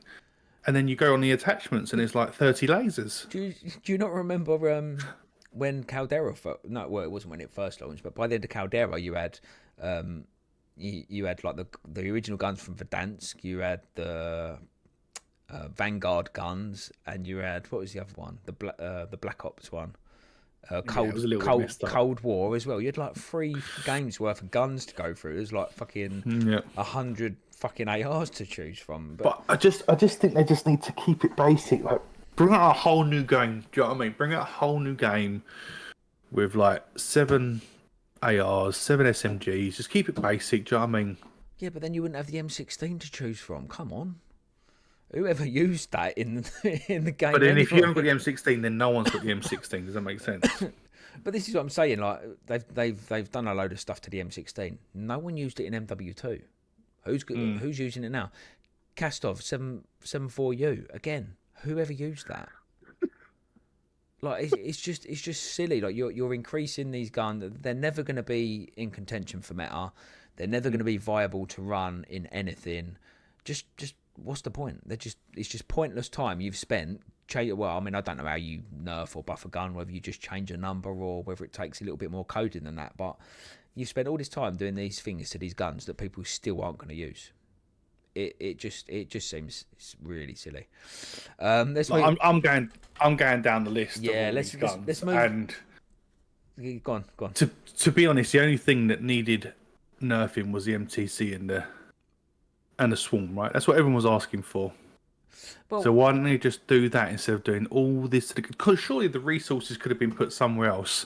then you go on the attachments and it's like 30 lasers. Do you not remember when Caldera? No, well, it wasn't when it first launched, but by the end of Caldera, you had you had like the original guns from Verdansk. You had the Vanguard guns, and you had, what was the other one? The Black Ops one. It was a little bit messed up. Cold War as well. You had like 3 games worth of guns to go through. There's like fucking 100 fucking ARs to choose from. But I just think they just need to keep it basic. Like, bring out a whole new game. Do you know what I mean? Bring out a whole new game with like 7 ARs, 7 SMGs. Just keep it basic. Do you know what I mean? Yeah, but then you wouldn't have the M16 to choose from. Come on. Whoever used that in the game? But then if you haven't got the M16, then no one's got the M16. Does that make sense? But this is what I'm saying. Like they've done a load of stuff to the M16. No one used it in MW2. Who's using it now? Kastov 774U again. Whoever used that? Like it's just silly. Like you're increasing these guns. They're never going to be in contention for meta. They're never going to be viable to run in anything. Just what's the point? It's just pointless time you've spent. Well, I mean, I don't know how you nerf or buff a gun, whether you just change a number or whether it takes a little bit more coding than that. But you've spent all this time doing these things to these guns that people still aren't going to use. It just seems really silly. I'm going down the list. Yeah, of let's move. And go on. To be honest, the only thing that needed nerfing was the MTC and the Swarm, right? That's what everyone was asking for. Well, so why don't they just do that instead of doing all this? Because surely the resources could have been put somewhere else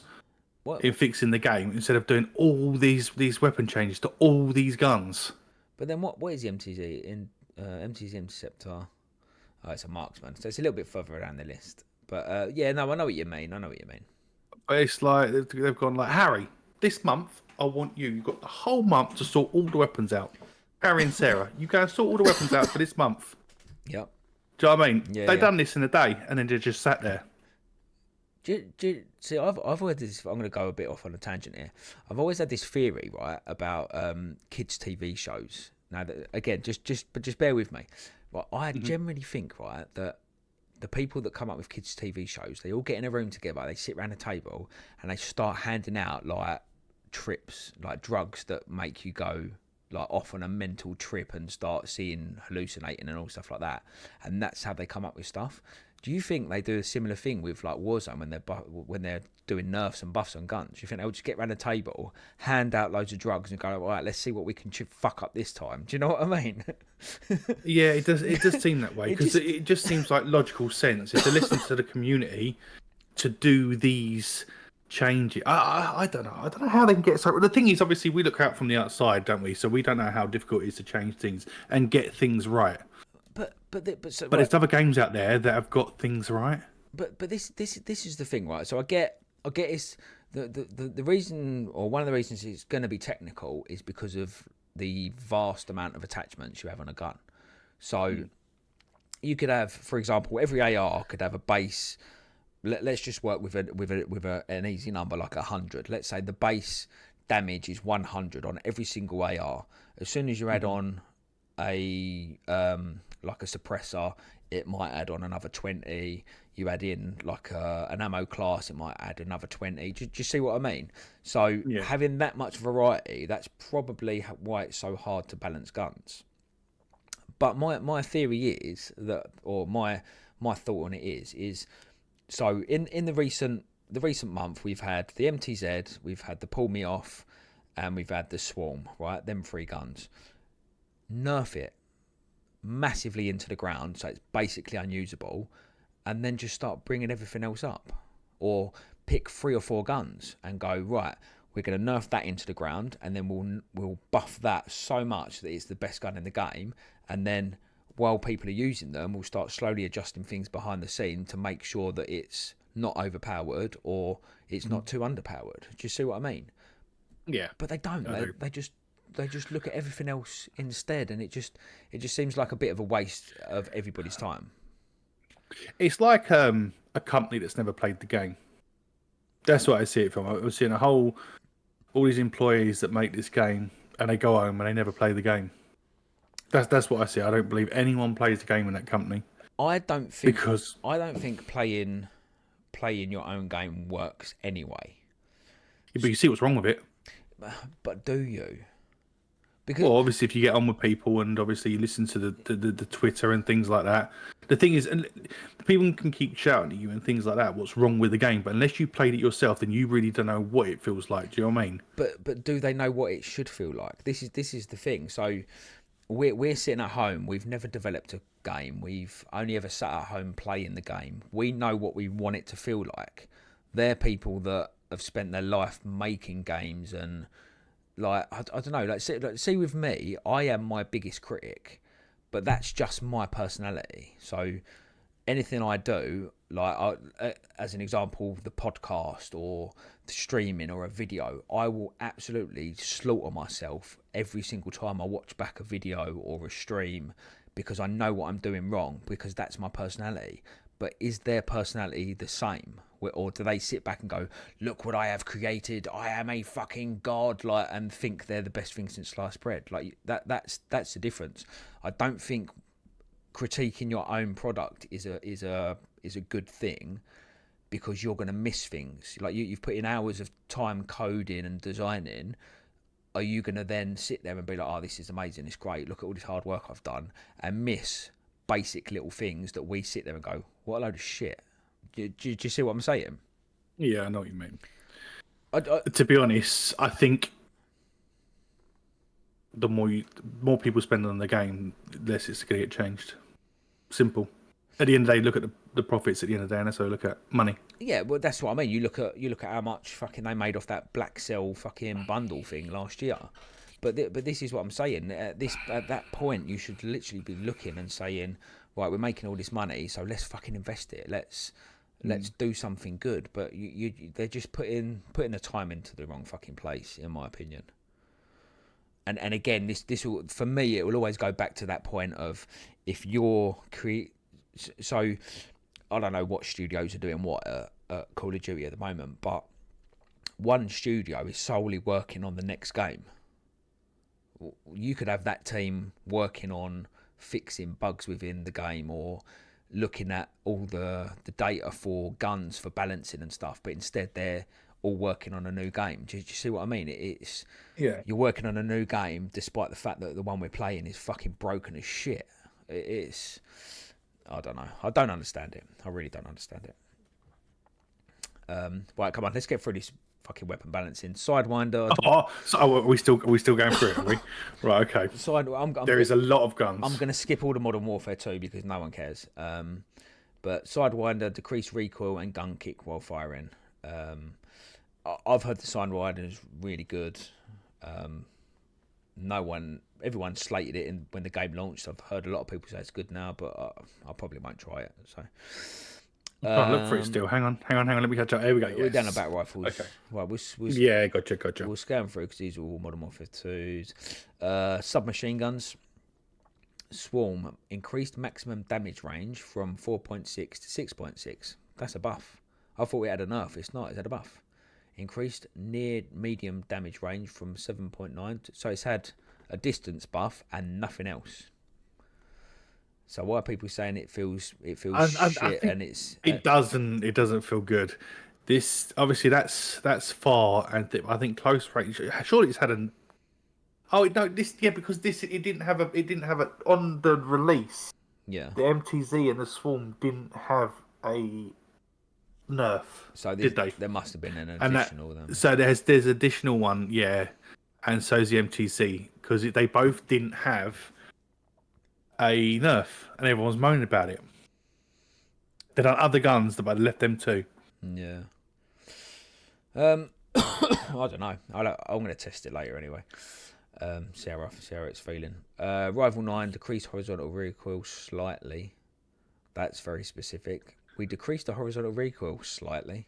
in fixing the game instead of doing all these weapon changes to all these guns. But then what is the MTZ in MTZ Interceptor? Oh, it's a marksman, so it's a little bit further down the list. But yeah, no, I know what you mean. But it's like they've gone like, Harry, this month I want you've got the whole month to sort all the weapons out. Harry and Sarah, you go and sort all the weapons out for this month. Yep. Do you know what I mean? Yeah, They've done this in a day and then they just sat there. See, I've always this. I'm going to go a bit off on a tangent here. I've always had this theory, right, about kids' TV shows. Now, again, just bear with me. Right, I generally think, right, that the people that come up with kids' TV shows, they all get in a room together, they sit around a table, and they start handing out like trips, like drugs that make you go like off on a mental trip and start hallucinating and all stuff like that. And that's how they come up with stuff. Do you think they do a similar thing with like Warzone when they're doing nerfs and buffs on guns? Do you think they'll just get around a table, hand out loads of drugs, and go, all right, let's see what we can fuck up this time? Do you know what I mean? Yeah, it does seem that way because it just seems like logical sense. If they listen to the community to do these changes, I don't know. I don't know how they can get so. The thing is, obviously, we look out from the outside, don't we? So we don't know how difficult it is to change things and get things right. But there's other games out there that have got things right. But this is the thing, right? So I get it's the reason, or one of the reasons it's going to be technical is because of the vast amount of attachments you have on a gun. So you could have, for example, every AR could have a base. Let's just work with an easy number like 100. Let's say the base damage is 100 on every single AR. As soon as you add on a like a suppressor, it might add on another 20. You add in like an ammo class, it might add another 20. Do you see what I mean? So having that much variety, that's probably why it's so hard to balance guns. But my theory is that, or my thought on it is so in the recent month we've had the MTZ, we've had the Pull Me Off, and we've had the Swarm, right? Them 3 guns. Nerf it massively into the ground so it's basically unusable, and then just start bringing everything else up, or pick 3 or 4 guns and go, right, we're going to nerf that into the ground, and then we'll buff that so much that it's the best gun in the game, and then while people are using them, we'll start slowly adjusting things behind the scene to make sure that it's not overpowered or it's not too underpowered. Do you see what I mean? Yeah. But they don't. They just look at everything else instead, and it just seems like a bit of a waste of everybody's time. It's like a company that's never played the game. That's what I see it from. I was seeing all these employees that make this game, and they go home and they never play the game. That's what I see. I don't believe anyone plays the game in that company I don't think because playing your own game works anyway. but you see what's wrong with it. But do you? Because Well, obviously, if you get on with people and obviously you listen to the Twitter and things like that, the thing is, and people can keep shouting at you and things like that. What's wrong with the game? But unless you played it yourself, then you really don't know what it feels like. Do you know what I mean? but do they know what it should feel like? This is the thing. So we're sitting at home. We've never developed a game. We've only ever sat at home playing the game. We know what we want it to feel like. They're people that have spent their life making games, and like I don't know. See with me, I am my biggest critic, but that's just my personality. So anything I do, as an example, the podcast or the streaming or a video, I will absolutely slaughter myself every single time I watch back a video or a stream because I know what I'm doing wrong, because that's my personality. But is their personality the same? Or do they sit back and go, look what I have created, I am a fucking god, and think they're the best thing since sliced bread? That's the difference. I don't think critiquing your own product is a good thing, because you're going to miss things. Like you've put in hours of time coding and designing. Are you going to then sit there and be like, oh, this is amazing, it's great, look at all this hard work I've done, and miss basic little things that we sit there and go, what a load of shit? Do you see what I'm saying? Yeah, I know what you mean. To be honest, I think the more people spend on the game, less it's going to get changed. Simple. At the end of the day, look at the profits at the end of the day, and that's how we look at money. Yeah, well, that's what I mean. You look at how much fucking they made off that Black Cell fucking bundle thing last year. But this is what I'm saying. At that point, you should literally be looking and saying, right, we're making all this money, so let's fucking invest it. Let's do something good. But they're just putting the time into the wrong fucking place, in my opinion. And again, this will, for me, it will always go back to that point of, if you're so I don't know what studios are doing what at Call of Duty at the moment, but one studio is solely working on the next game. You could have that team working on fixing bugs within the game, or looking at all the data for guns, for balancing and stuff, but instead they're all working on a new game. Do you see what I mean? It's You're working on a new game despite the fact that the one we're playing is fucking broken as shit. It's, I don't know. I don't understand it. I really don't understand it. Right, come on, let's get through this fucking weapon balancing. Sidewinder. Are we still going through it? Are we? Right. Okay. There is a lot of guns. I'm going to skip all the Modern Warfare 2 because no one cares. But Sidewinder, decreased recoil and gun kick while firing. I've heard the Sidewinder is really good. Everyone slated it when the game launched. I've heard a lot of people say it's good now, but I probably won't try it. So. Can't look for it still. Hang on. Let me catch up. Here we go. We're down about rifles. Okay. Right, yeah, gotcha. We'll scan through because these are all Modern Warfare 2s. Submachine guns. Swarm, increased maximum damage range from 4.6 to 6.6. That's a buff. I thought we had a nerf. It's not. Is that a buff? Increased near medium damage range from 7.9 to, so it's had a distance buff and nothing else. So why are people saying it feels shit, and it doesn't feel good. This obviously that's far, and I think close range. Surely it's had an. Oh no, because it didn't have a on the release. Yeah. The MTZ and the Swarm didn't have a nerf. So did they? There must have been an additional. So there's additional one, yeah, and so's the MTC, because they both didn't have a nerf, and everyone's moaning about it. They've done other guns, but they left them too. Yeah. I don't know. I'm going to test it later anyway. See how it's feeling. Rival 9, decreased horizontal recoil slightly. That's very specific. We decreased the horizontal recoil slightly.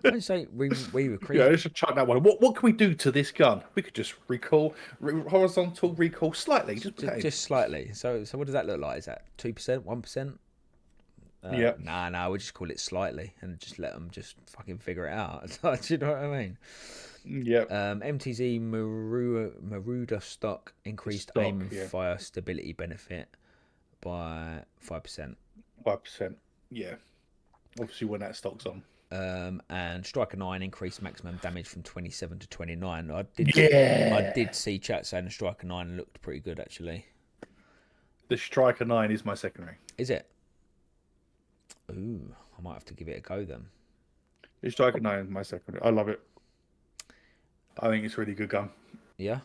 I'd say we Yeah, recreate. let's just chuck that one. What can we do to this gun? We could just horizontal recall slightly. Just behave. Just slightly. So what does that look like? Is that 2%, 1%? Yeah. Nah. We'll just call it slightly and just let them just fucking figure it out. Do you know what I mean? Yep. MTZ Maruda stock increased aim and fire stability benefit by 5%. 5%. Yeah. Obviously, when that stock's on. And Striker 9 increased maximum damage from 27 to 29. I did see chat saying the Striker 9 looked pretty good actually. The Striker 9 is my secondary. Is it? Ooh, I might have to give it a go then. The Striker 9 is my secondary. I love it. I think it's a really good gun. Yeah.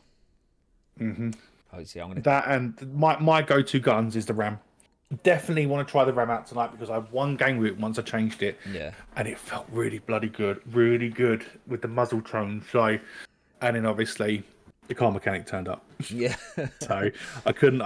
Mm-hmm. Hopefully, I'm gonna. That and my go-to guns is the Ram. Definitely want to try the Ram out tonight because I had one game with it once I changed it. Yeah. And it felt really bloody good. Really good with the muzzle tone. So, and then obviously the car mechanic turned up. Yeah. So I couldn't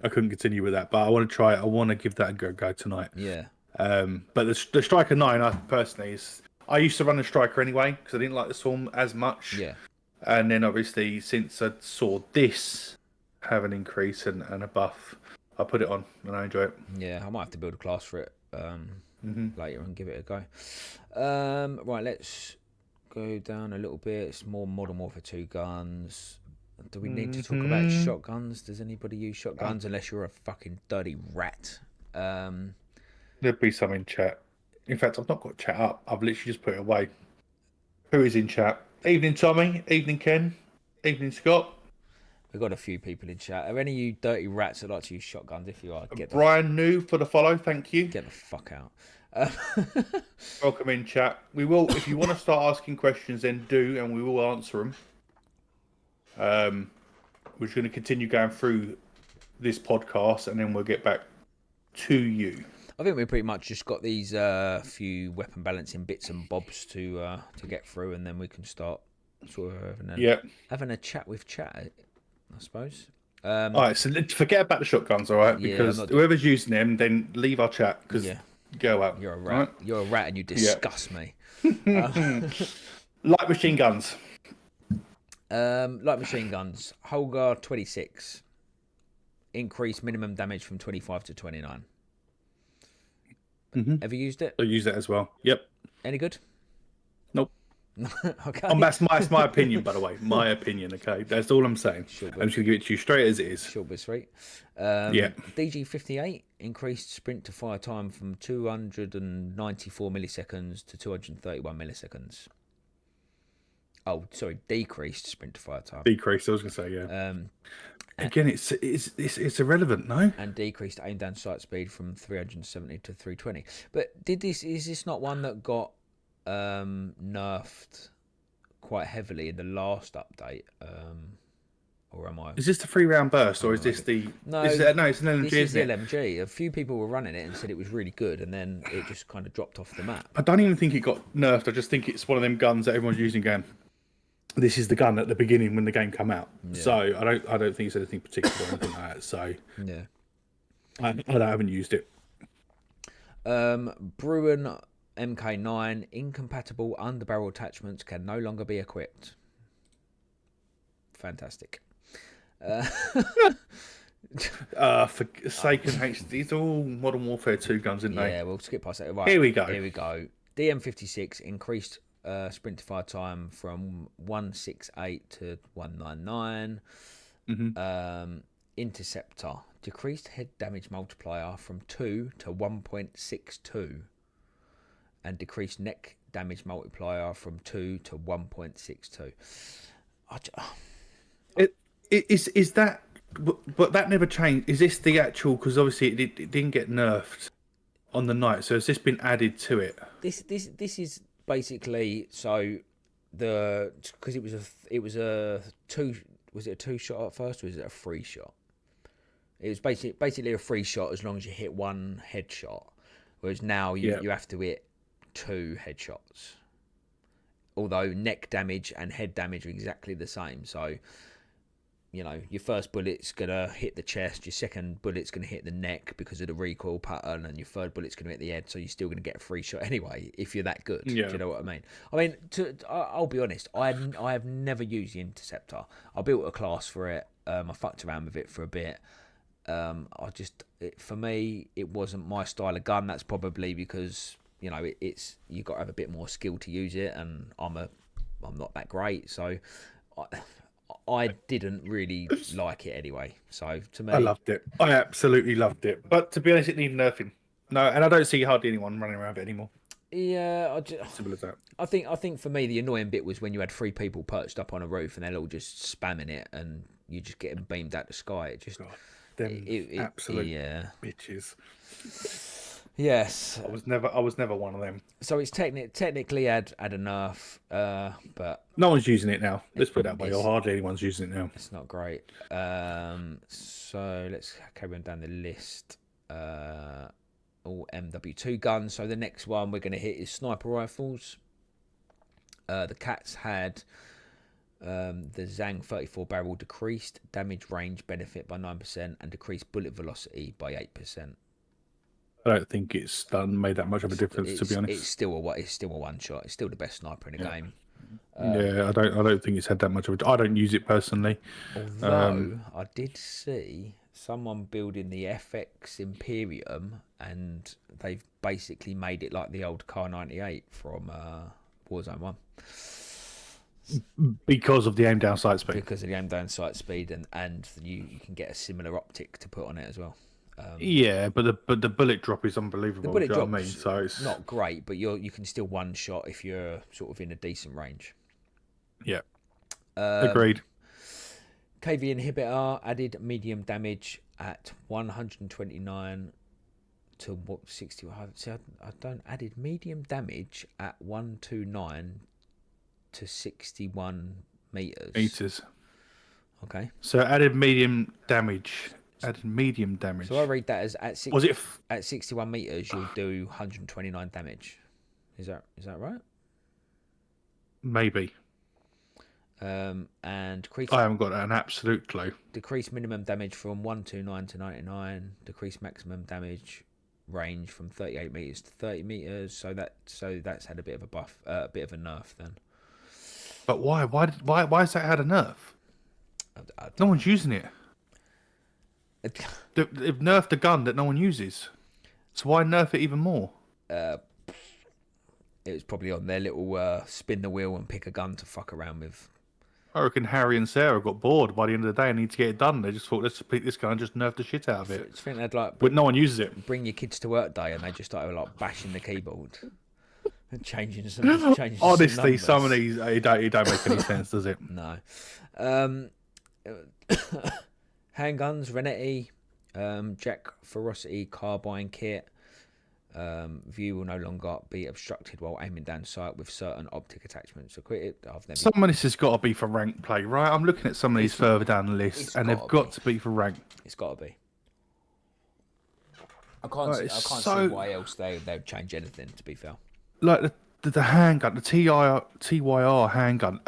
continue with that. But I want to try it. I want to give that a go tonight. Yeah. But the Striker 9, I personally I used to run the Striker anyway because I didn't like the Storm as much. Yeah. And then obviously since I saw this have an increase and a buff, I put it on and I enjoy it. Yeah, I might have to build a class for it later and give it a go. Right, let's go down a little bit. It's more Modern Warfare 2 guns. Do we need to talk about shotguns? Does anybody use shotguns unless you're a fucking dirty rat? There'll be some in chat. In fact, I've not got chat up. I've literally just put it away. Who is in chat? Evening, Tommy. Evening, Ken. Evening, Scott. We've got a few people in chat. Are any of you dirty rats that like to use shotguns? If you are, Brian New for the follow. Thank you. Get the fuck out. Welcome in chat. We will, if you want to start asking questions, then do, and we will answer them. We're just going to continue going through this podcast, and then we'll get back to you. I think we pretty much just got these few weapon balancing bits and bobs to get through, and then we can start sort of having a chat with chat, I suppose. All right, so forget about the shotguns, all right? Because whoever's using them, then leave our chat. Because go out. You're a rat. Right? You're a rat, and you disgust me. Light machine guns. Light machine guns. Holgar 26. Increase minimum damage from 25 to 29. Ever used it? I use it as well. Yep. Any good? Nope. Okay. That's my opinion, by the way. My opinion, okay? That's all I'm saying. I'm just going to give it to you straight as it is. Short but sweet. DG58 increased sprint to fire time from 294 milliseconds to 231 milliseconds. Oh, sorry, decreased sprint to fire time. Decreased, I was going to say, yeah. Again, it's irrelevant, no? And decreased aim down sight speed from 370 to 320. But is this not one that got nerfed quite heavily in the last update? Or am I? Is this the 3-round burst, or is this the? No, it's an LMG. This is the LMG. A few people were running it and said it was really good, and then it just kind of dropped off the map. I don't even think it got nerfed. I just think it's one of them guns that everyone's using again. This is the gun at the beginning when the game came out. Yeah. So I don't think it's anything particular or anything like that. So yeah, I haven't used it. Bruin MK9 incompatible underbarrel attachments can no longer be equipped. Fantastic. For sake and H, these are all Modern Warfare 2 guns, aren't they? Yeah, we'll skip past that. Right, Here we go. DM56 increased sprint to fire time from 168 to 199. Interceptor decreased head damage multiplier from 2 to 1.62, and decreased neck damage multiplier from 2 to 1.62. Is that? But that never changed. Is this the actual? Because obviously it didn't get nerfed on the night. So has this been added to it? This is basically because it was a 2. Was it a 2 shot at first, or was it a 3 shot? It was basically a 3 shot as long as you hit 1 headshot, whereas now you have to hit 2 headshots. Although neck damage and head damage are exactly the same, so you know, your first bullet's gonna hit the chest, your second bullet's gonna hit the neck because of the recoil pattern, and your third bullet's gonna hit the head. So you're still gonna get a free shot anyway if you're that good. Yeah. Do you know what I mean? I mean, I'll be honest. I have never used the interceptor. I built a class for it. I fucked around with it for a bit. For me, it wasn't my style of gun. That's probably because, you know, it's you got to have a bit more skill to use it, and I'm not that great, so I didn't really like it anyway. So to me, I loved it. I absolutely loved it. But to be honest, it needed nerfing. No, and I don't see hardly anyone running around it anymore. yeah, Simple as that. I think for me the annoying bit was when you had 3 people perched up on a roof and they're all just spamming it, and you just getting beamed out the sky. It just God, them absolute bitches. Yes, I was never one of them. so it's technically had a nerf, but No one's using it now. Let's put it that way. Or hardly anyone's using it now. it's not great. So let's carry on down the list. All MW2 guns. So the next one we're going to hit is sniper rifles. The Cats had the Zang 34 barrel decreased damage range benefit by 9% and decreased bullet velocity by 8%. I don't think it's made that much of a difference, to be honest. It's still a one shot. It's still the best sniper in the game. Yeah, I don't think it's had that much of a. I don't use it personally. Although I did see someone building the FX Imperium, and they've basically made it like the old Car 98 from Warzone 1. Because of the aim down sight speed. Because of the aim down sight speed, and you can get a similar optic to put on it as well. Yeah, but the bullet drop is unbelievable. The bullet do you know what I drop's mean? So it's not great, but you can still one shot if you're sort of in a decent range. Yeah, agreed. KV inhibitor added medium damage at 129 to 60. See, I don't added medium damage at 129 to 61 meters. Okay. So added medium damage. Added medium damage. So I read that as at at 61 meters you'll do 129 damage. Is that right? Maybe. And I haven't got an absolute clue. Decrease minimum damage from 129 to 99. Decrease maximum damage range from 38 meters to 30 meters. So that's had a bit of a buff, a bit of a nerf then. But why? Why has that had a nerf? No one's using it. They've nerfed a gun that no one uses. So why nerf it even more? It was probably on their little spin the wheel and pick a gun to fuck around with. I reckon Harry and Sarah got bored by the end of the day and need to get it done. They just thought, let's pick this gun and just nerf the shit out of it. I think they'd like, but no one uses it. Bring your kids to work day, and they just started like bashing the keyboard and changing Honestly, some of these it don't make any sense, does it? No. Handguns, Renetti, Jack Ferocity carbine kit. View will no longer be obstructed while aiming down sight with certain optic attachments. So some of this has got to be for rank play, right? I'm looking at some of these further down the list, and they've got to be for rank. It's got to be. I can't see why else they'd change anything, to be fair. Like the handgun, the TYR handgun.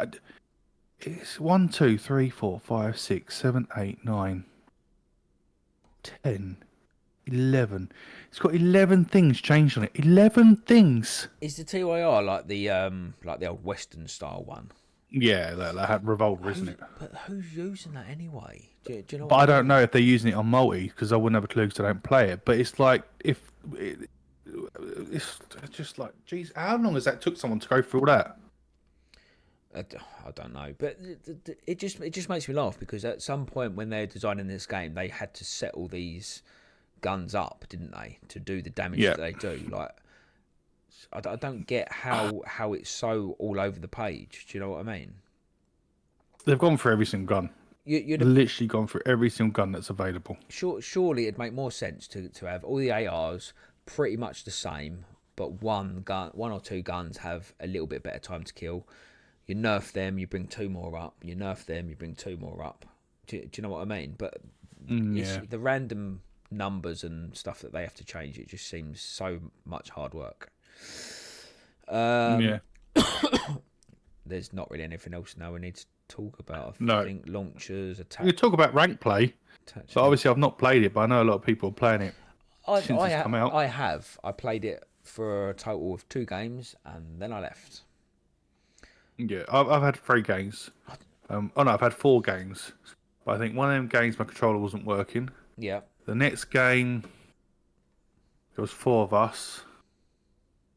It's 1, 2, 3, 4, 5, 6, 7, 8, 9, 10, 11. It's got 11 things changed on it. 11 things. Is the TYR like the old Western style one? Yeah, that revolver, isn't it? But who's using that anyway? Do you know? But I don't know if they're using it on multi because I wouldn't have a clue because I don't play it. But it's like it's just like, geez, how long has that took someone to go through all that? I don't know, but it just makes me laugh because at some point when they're designing this game, they had to set all these guns up, didn't they, to do the damage that they do? Like, I don't get how it's so all over the page. Do you know what I mean? They've gone for every single gun. You'd literally gone for every single gun that's available. Surely it'd make more sense to have all the ARs pretty much the same, but one or two guns have a little bit better time to kill. You nerf them, you bring 2 more up. You nerf them, you bring 2 more up. Do you know what I mean? But the random numbers and stuff that they have to change, it just seems so much hard work. there's not really anything else now we need to talk about. I No. think launchers, We could talk about rank play, but obviously I've not played it, but I know a lot of people are playing it since it's come out. I have. I played it for a total of 2 games, and then I left. Yeah, I've had 3 games. I've had 4 games. But I think one of them games my controller wasn't working. Yeah. The next game, there was 4 of us,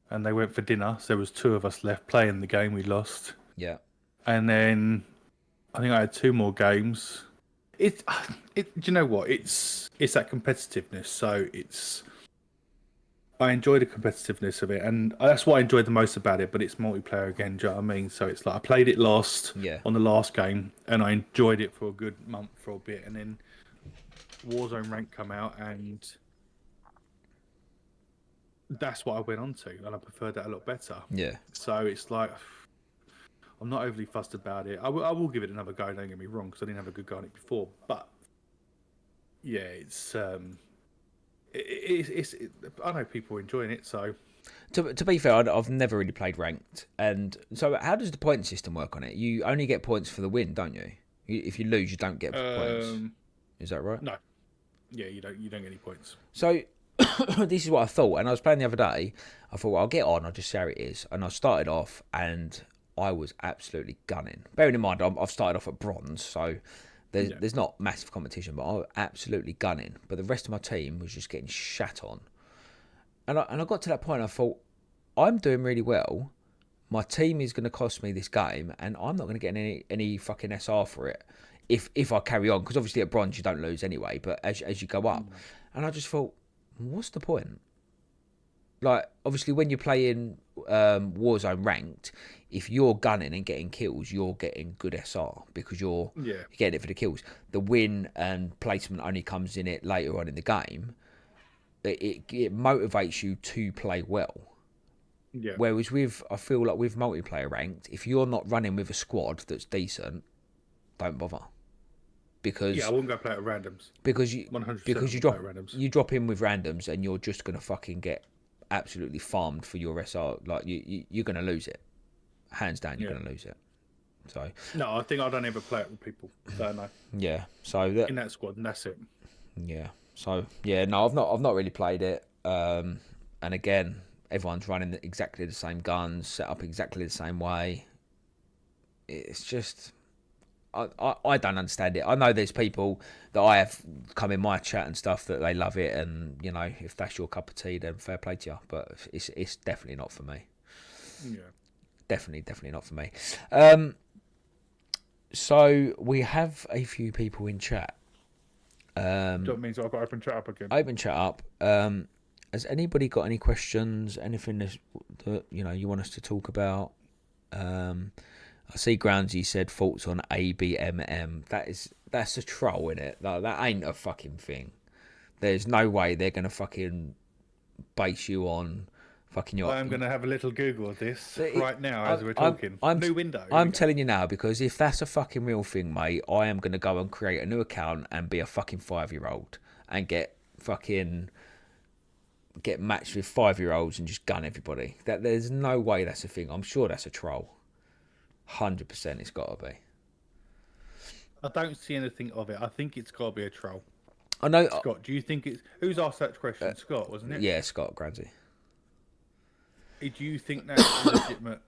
and they went for dinner. So there was 2 of us left playing the game. We lost. Yeah. And then I think I had 2 more games. Do you know what? It's that competitiveness. So I enjoy the competitiveness of it, and that's what I enjoyed the most about it. But it's multiplayer again. Do you know what I mean? So it's like I played it last on the last game, and I enjoyed it for a good month for a bit, and then Warzone rank come out, and that's what I went on to, and I preferred that a lot better. Yeah. So it's like I'm not overly fussed about it. I will give it another go. Don't get me wrong, because I didn't have a good go on it before. But yeah, it's I know people are enjoying it. So to be fair, I've never really played ranked. And so, how does the point system work on it? You only get points for the win, don't you? If you lose, you don't get points. Is that right? No. Yeah, you don't get any points. So this is what I thought, and I was playing the other day. I thought, well, I'll get on. I'll just see how it is. And I started off, and I was absolutely gunning. Bearing in mind, I've started off at bronze, so there's not massive competition, but I was absolutely gunning. But the rest of my team was just getting shat on. And I got to that point, I thought, I'm doing really well. My team is going to cost me this game, and I'm not going to get any fucking SR for it if I carry on. Because obviously at bronze you don't lose anyway, but as you go up. And I just thought, what's the point? Like, obviously when you're playing Warzone ranked, if you're gunning and getting kills, you're getting good SR because you're getting it for the kills. The win and placement only comes in it later on in the game. It motivates you to play well. Yeah. Whereas I feel like with multiplayer ranked, if you're not running with a squad that's decent, don't bother. Because I wouldn't go play it with randoms. Because you 100% you drop in with randoms and you're just gonna fucking get absolutely farmed for your SR. Like you're gonna lose it, hands down. You're gonna lose it. So no, I think I don't ever play it with people. So no. Yeah. So in that squad, and that's it. Yeah. So yeah, no, I've not really played it. And again, everyone's running exactly the same guns, set up exactly the same way. It's just I don't understand it. I know there's people that I have come in my chat and stuff that they love it, and you know, if that's your cup of tea, then fair play to you. But it's definitely not for me. Yeah, definitely not for me. So we have a few people in chat. That means I've got open chat up again. Open chat up. Has anybody got any questions? Anything that you want us to talk about? I see Groundsy said thoughts on ABMM. That's a troll, innit? That ain't a fucking thing. There's no way they're gonna fucking base you on fucking your. I'm gonna have a little Google of this right now as we're talking. New window. I'm telling you now, because if that's a fucking real thing, mate, I am gonna go and create a new account and be a fucking 5-year-old and get matched with 5-year-olds and just gun everybody. There's no way that's a thing. I'm sure that's a troll. 100% it's got to be. I don't see anything of it. I think it's got to be a troll. I know. Scott, do you think it's... Who's asked that question? Scott, wasn't it? Yeah, Scott Granzy. Do you think that's legitimate?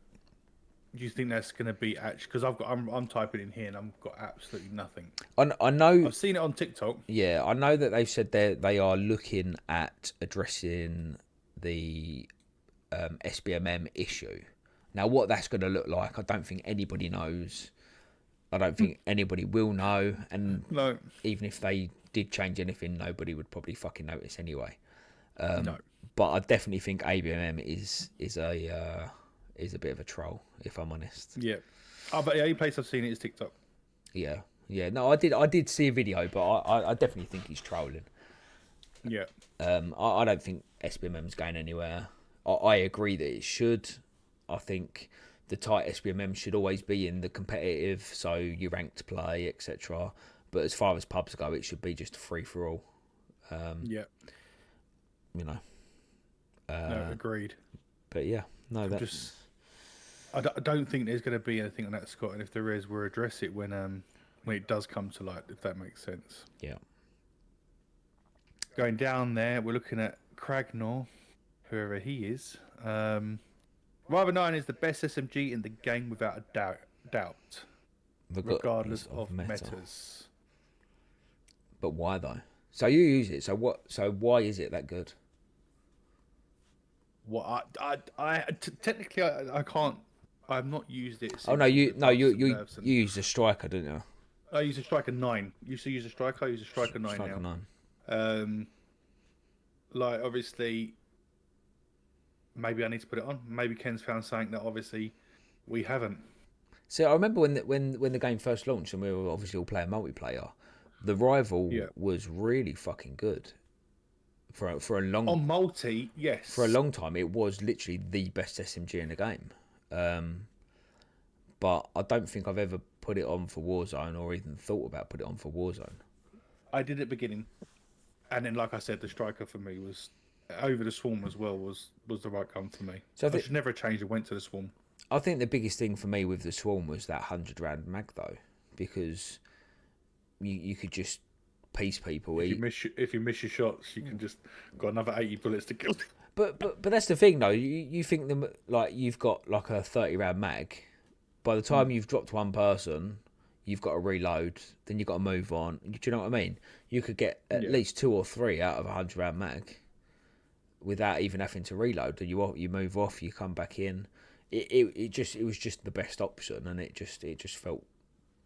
Do you think that's going to be actually... Because I'm typing in here and I've got absolutely nothing. I know... I've seen it on TikTok. Yeah, I know that they've said they are looking at addressing the SBMM issue. Now, what that's going to look like, I don't think anybody knows. I don't think anybody will know. And no. Even if they did change anything, nobody would probably fucking notice anyway. No. But I definitely think ABMM is a bit of a troll, if I'm honest. Yeah. But the only place I've seen it is TikTok. Yeah. No, I did see a video, but I definitely think he's trolling. Yeah. I don't think SBMM's going anywhere. I agree that it should. I think the tight SBMM should always be in the competitive, so you ranked play, etc. But as far as pubs go, it should be just a free for all. Yeah. You know. No, agreed. But yeah, no, that's. I don't think there's going to be anything on that, Scott. And if there is, we'll address it when it does come to light, if that makes sense. Yeah. Going down there, we're looking at Cragnor, whoever he is. Rival 9 is the best SMG in the game without a doubt, regardless of metas. But why though? So you use it. So what? So why is it that good? What technically I can't. I've not used it. Oh no, you use a striker, didn't you? I use a striker 9. Used to use a striker. I use a striker 9 Striker now. 9. Like obviously, maybe I need to put it on. Maybe Ken's found something that obviously we haven't. So I remember when the game first launched and we were obviously all playing multiplayer, the rival was really fucking good. For a long on multi, yes. For a long time, it was literally the best SMG in the game. But I don't think I've ever put it on for Warzone or even thought about putting it on for Warzone. I did at the beginning, and then like I said, the striker for me was over the swarm as well. Was the right gun for me. So I should never have changed and went to the swarm. I think the biggest thing for me with the swarm was that 100-round mag though, because you could just piece people. If you miss your shots, you can just got another 80 bullets to kill them. But that's the thing though. You think them like you've got like a 30-round mag. By the time you've dropped one person, you've got to reload. Then you've got to move on. Do you know what I mean? You could get at least 2 or 3 out of a 100-round mag without even having to reload. And you move off, you come back in. It was just the best option, and it just felt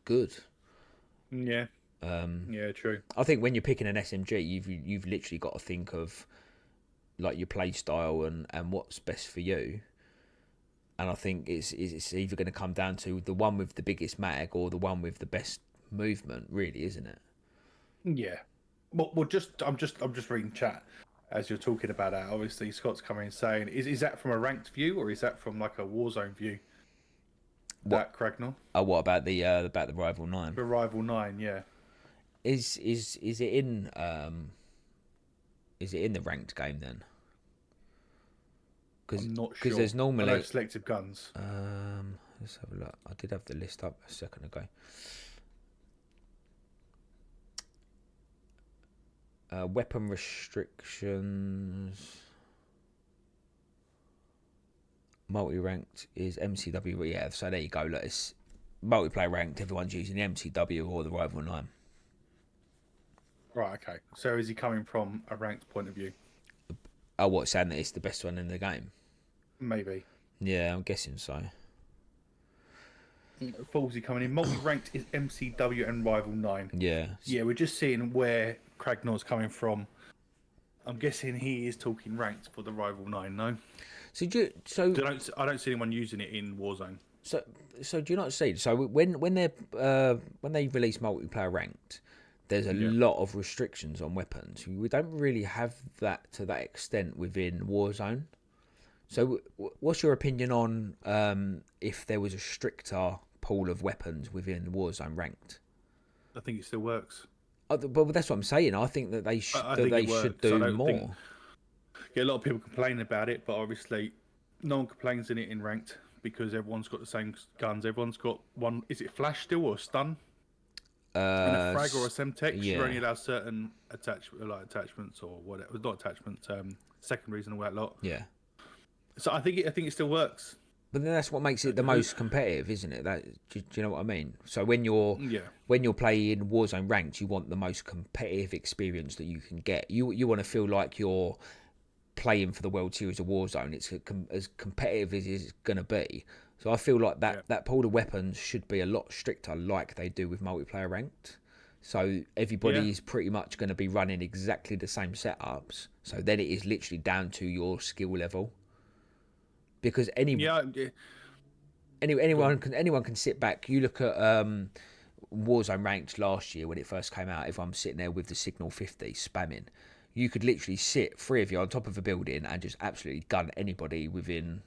good. Yeah. Yeah, true. I think when you're picking an SMG, you've literally got to think of like your play style and what's best for you. And I think it's either going to come down to the one with the biggest mag or the one with the best movement, really, isn't it? Yeah. Well, I'm just reading chat as you're talking about that. Obviously, Scott's coming and saying, is that from a ranked view or is that from like a Warzone view? That Cragnor? Oh, what about the Rival 9? The Rival 9, yeah. Is it in the ranked game then? I'm not sure. Because there's normally selective guns. Let's have a look. I did have the list up a second ago. Weapon restrictions. Multi-ranked is MCW. Yeah, so there you go. Look, it's multiplayer ranked. Everyone's using the MCW or the Rival 9. Right, okay. So is he coming from a ranked point of view? Oh, what, saying that it's the best one in the game? Maybe. Yeah, I'm guessing so. Fallsy coming in. Multi-ranked is MCW and Rival 9. Yeah. Yeah, we're just seeing where Cragnor's coming from. I'm guessing he is talking ranked for the Rival 9, no? I don't see anyone using it in Warzone. So do you not see? So when they release multiplayer ranked, there's a lot of restrictions on weapons. We don't really have that to that extent within Warzone. So what's your opinion on if there was a stricter pool of weapons within Warzone ranked? I think it still works. But that's what I'm saying. I think that they should do more. Yeah, a lot of people complain about it, but obviously no one complains in it in ranked because everyone's got the same guns. Everyone's got one. Is it flash still or stun? And a frag or a semtex. Yeah. You're only allowed certain attachments or whatever. Not attachments. Secondaries and all that lot. Yeah. So I think it still works. But then that's what makes it the most competitive, isn't it? Do you know what I mean? So when you're playing Warzone ranked, you want the most competitive experience that you can get. You want to feel like you're playing for the World Series of Warzone. It's as competitive as it's going to be. So I feel like that pool of weapons should be a lot stricter, like they do with multiplayer ranked. So everybody is pretty much going to be running exactly the same setups. So then it is literally down to your skill level. Because anyone can sit back. You look at Warzone ranked last year when it first came out. If I'm sitting there with the Signal 50 spamming, you could literally sit 3 of you on top of a building and just absolutely gun anybody within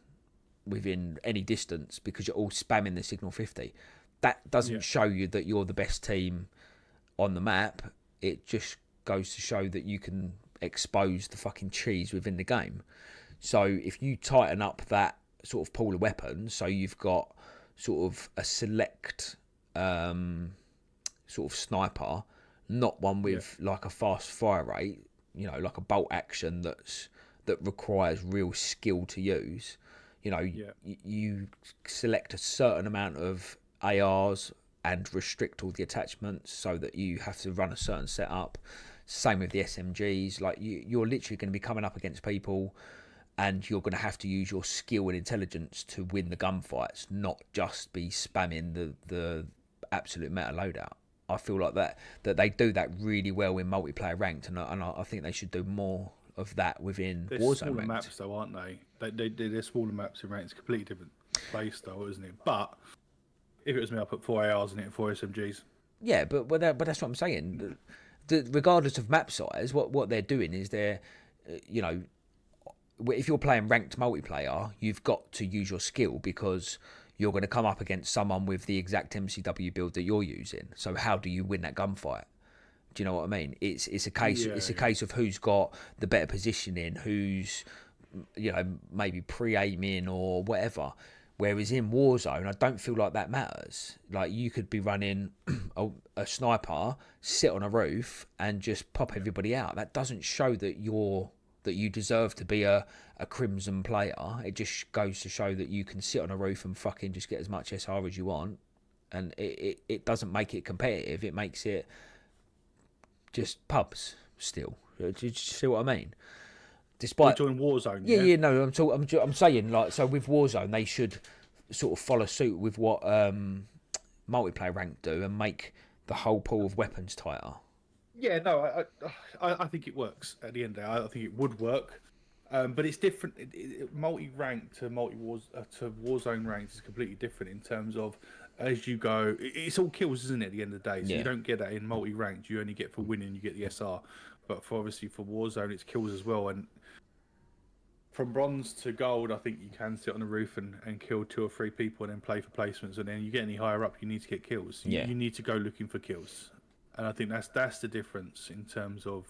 any distance because you're all spamming the Signal 50. That doesn't show you that you're the best team on the map. It just goes to show that you can expose the fucking cheese within the game. So if you tighten up that sort of pool of weapons. So you've got sort of a select sort of sniper, not one with like a fast fire rate, like a bolt action that requires real skill to use. You select a certain amount of ARs and restrict all the attachments so that you have to run a certain setup. Same with the SMGs. Like you're literally going to be coming up against people, and you're going to have to use your skill and intelligence to win the gunfights, not just be spamming the absolute meta loadout. I feel like that they do that really well in multiplayer ranked, and I think they should do more of that within They're Warzone smaller ranked. maps, though, aren't they? They're smaller maps in ranked. It's a completely different play style, isn't it? But if it was me, I'd put 4 ARs in it and 4 SMGs. Yeah, but that's what I'm saying. Regardless of map size, what they're doing is they're, if you're playing ranked multiplayer, you've got to use your skill because you're going to come up against someone with the exact MCW build that you're using. So how do you win that gunfight? Do you know what I mean? It's a case of who's got the better positioning, who's maybe pre-aiming or whatever. Whereas in Warzone, I don't feel like that matters. Like you could be running a sniper, sit on a roof, and just pop everybody out. That doesn't show that you deserve to be a Crimson player. It just goes to show that you can sit on a roof and fucking just get as much SR as you want. And it doesn't make it competitive. It makes it just pubs still. Do you see what I mean? Despite join Warzone, I'm saying, like, so with Warzone they should sort of follow suit with what multiplayer rank do and make the whole pool of weapons tighter. Yeah, no, I think it works. At the end of the day, I think it would work, but it's different. Multi-rank to to Warzone ranks is completely different in terms of as you go. It's all kills, isn't it? At the end of the day, so you don't get that in multi-ranked. You only get for winning, you get the SR, but for Warzone, it's kills as well. And from bronze to gold, I think you can sit on the roof and kill 2 or 3 people and then play for placements. And then you get any higher up, you need to get kills. You need to go looking for kills. And I think that's the difference in terms of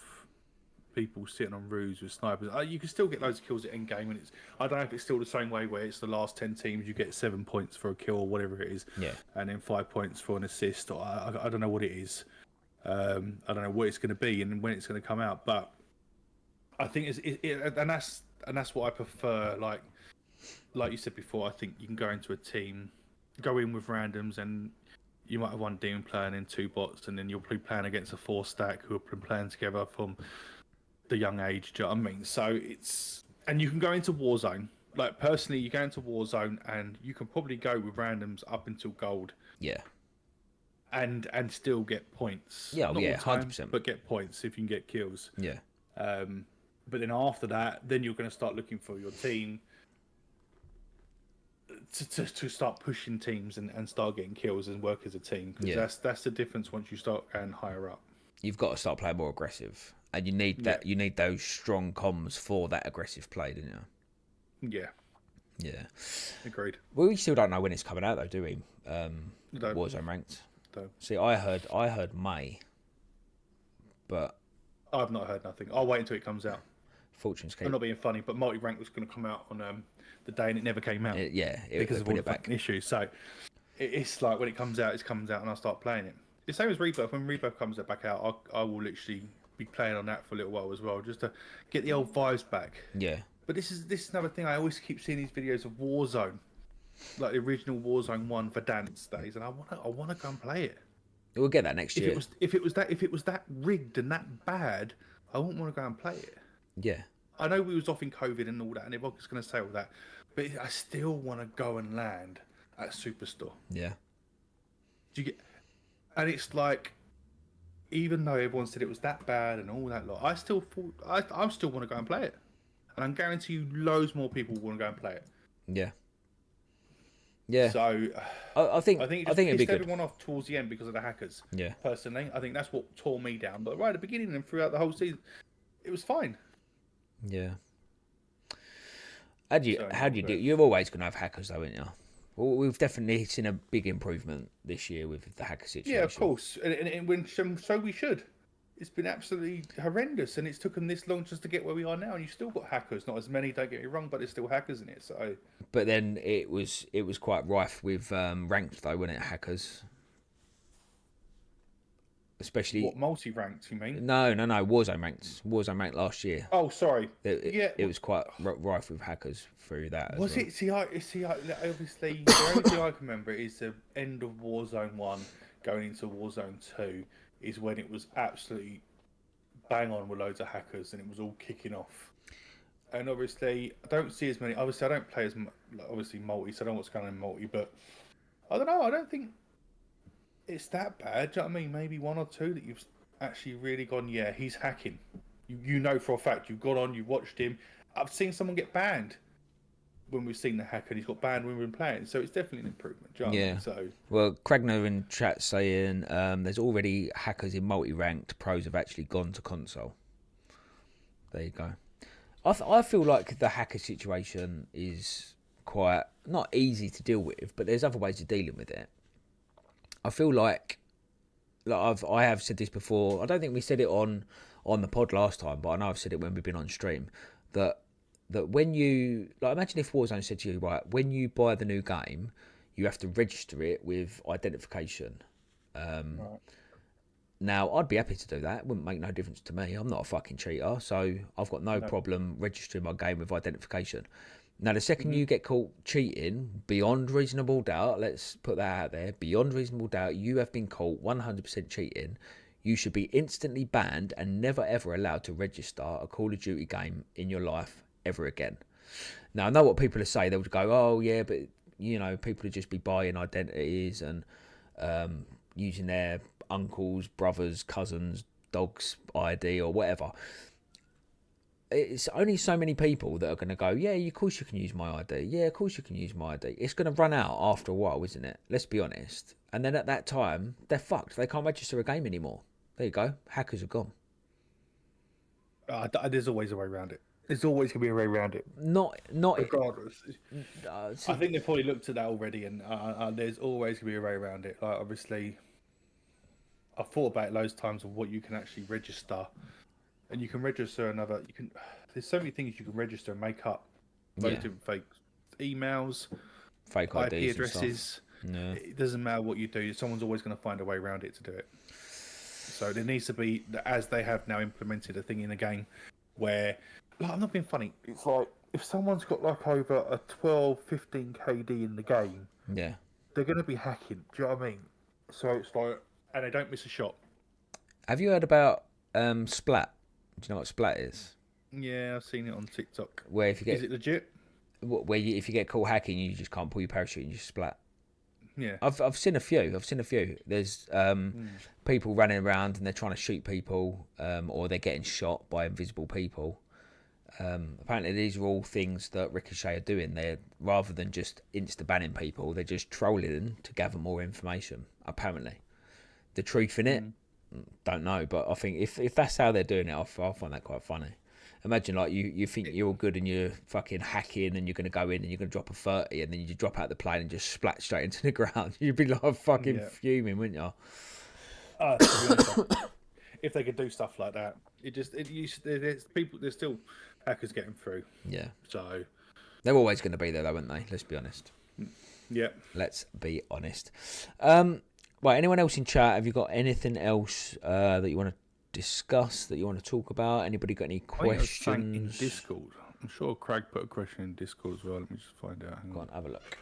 people sitting on roofs with snipers. You can still get loads of kills at end game, and I don't know if it's still the same way where it's the last 10 teams you get 7 points for a kill or whatever it is, and then 5 points for an assist. Or I don't know what it is. I don't know what it's going to be and when it's going to come out. But I think that's what I prefer. Like you said before, I think you can go into a team, go in with randoms, and you might have one demon playing in 2 bots, and then you'll be playing against a 4 stack who have been playing together from the young age. Do you know what I mean? So and you can go into Warzone. Like personally, you go into Warzone and you can probably go with randoms up until gold. Yeah. And still get points. Yeah, Not all the time, 100%. but get points if you can get kills. Yeah. But then after that, then you're going to start looking for your team to start pushing teams and start getting kills and work as a team. Because that's the difference once you start going higher up. You've got to start playing more aggressive, and you need that. You need those strong comms for that aggressive play, don't you? Yeah. Yeah. Agreed. Well, we still don't know when it's coming out, though, do we? Warzone ranked. Don't. See, I heard May, but I've not heard nothing. I'll wait until it comes out. Fortune's keep. I'm not being funny, but multi-rank was going to come out on the day, and it never came out. Because of all the fucking issues. So it's like when it comes out, and I'll start playing it. The same as Rebirth. When Rebirth comes back out, I will literally be playing on that for a little while as well, just to get the old vibes back. Yeah. But this is another thing. I always keep seeing these videos of Warzone, like the original Warzone 1 for dance days, and I wanna go and play it. We'll get that next year. If it was that rigged and that bad, I wouldn't want to go and play it. Yeah. I know we was off in COVID and all that, and everyone's going to say all that, but I still want to go and land at Superstore. Yeah. Do you get? And it's like, even though everyone said it was that bad and all that lot, I still want to go and play it, and I guarantee you, loads more people want to go and play it. Yeah. Yeah. So, I think it just it'd be pissed good. everyone off towards the end because of the hackers. Yeah. Personally, I think that's what tore me down. But right at the beginning and throughout the whole season, it was fine. Yeah. How do you do? You're always going to have hackers, though, aren't you? Well, we've definitely seen a big improvement this year with the hacker situation. Yeah, of course, and so we should. It's been absolutely horrendous, and it's taken this long just to get where we are now. And you've still got hackers. Not as many, don't get me wrong, but there's still hackers in it. So, But then it was quite rife with ranked though, wasn't it? Hackers, especially. what multi-ranked? You mean? No, Warzone ranked last year. Oh, sorry. It Yeah. was quite rife with hackers through that. As Was well. it? Obviously, the only thing I can remember is the end of Warzone 1 going into Warzone 2 is when it was absolutely bang on with loads of hackers and it was all kicking off. And obviously, I don't see as many. Obviously, I don't play as obviously multi, so I don't know what's going on in multi. But I don't know. I don't think it's that bad. Do you know what I mean? Maybe one or two that you've actually really gone, yeah, he's hacking. You know for a fact. You've gone on, you've watched him. I've seen someone get banned when we've seen the hacker, and he's got banned when we've been playing. So it's definitely an improvement. Do you know what I mean? So, well, Kragner in chat saying there's already hackers in multi-ranked. Pros have actually gone to console. There you go. I feel like the hacker situation is quite not easy to deal with, but there's other ways of dealing with it. I feel like I have said this before. I don't think we said it on the pod last time, but I know I've said it when we've been on stream that when you imagine if Warzone said to you, right, when you buy the new game, you have to register it with identification. right. Now, I'd be happy to do that. It wouldn't make no difference to me. I'm not a fucking cheater, so I've got no problem registering my game with identification. Now, the second you get caught cheating, beyond reasonable doubt, let's put that out there, beyond reasonable doubt, you have been caught 100% cheating, you should be instantly banned and never ever allowed to register a Call of Duty game in your life ever again. Now, I know what people are saying. They'll go, oh, yeah, but, you know, people would just be buying identities and using their uncles, brothers, cousins, dog's ID or whatever. It's only so many people that are going to go, yeah, of course you can use my ID. Yeah, of course you can use my ID. It's going to run out after a while, isn't it? Let's be honest. And then at that time, they're fucked. They can't register a game anymore. There you go. Hackers are gone. There's always a way around it. There's always going to be a way around it. Not regardless. I think they've probably looked at that already, and there's always going to be a way around it. Like, obviously, I've thought about it loads of times of what you can actually register. And you can register another. There's so many things you can register and make up. Loads of different fake emails, fake IP IDs addresses. Yeah. It doesn't matter what you do. Someone's always going to find a way around it to do it. So there needs to be, as they have now implemented a thing in the game, where, like, I'm not being funny. It's like if someone's got like over a 12, 15 KD in the game, Yeah. they're going to be hacking. Do you know what I mean? So it's like, and they don't miss a shot. Have you heard about Splat? Do you know what Splat is? Yeah, I've seen it on TikTok. Where if you get, Is it legit? if you get caught hacking, you just can't pull your parachute and you just splat. Yeah. I've seen a few. There's people running around and they're trying to shoot people, or they're getting shot by invisible people. Apparently, these are all things that Ricochet are doing. They're rather than just insta banning people, they're just trolling to gather more information. Apparently, the truth in it, don't know. But I think if that's how they're doing it, I'll find that quite funny. Imagine like you think you're all good and you're fucking hacking and you're going to go in and you're going to drop a 30 and then you just drop out the plane and just splat straight into the ground. You'd be like fucking fuming, wouldn't you? To be honest, if they could do stuff like that, there's still hackers getting through. Yeah. So they're always going to be there though, aren't they? Let's be honest. Yeah. Let's be honest. Right, anyone else in chat? Have you got anything else that you want to discuss, that you want to talk about? Anybody got any questions? In Discord. I'm sure Craig put a question in Discord as well. Let me just find out. Go on, have a look.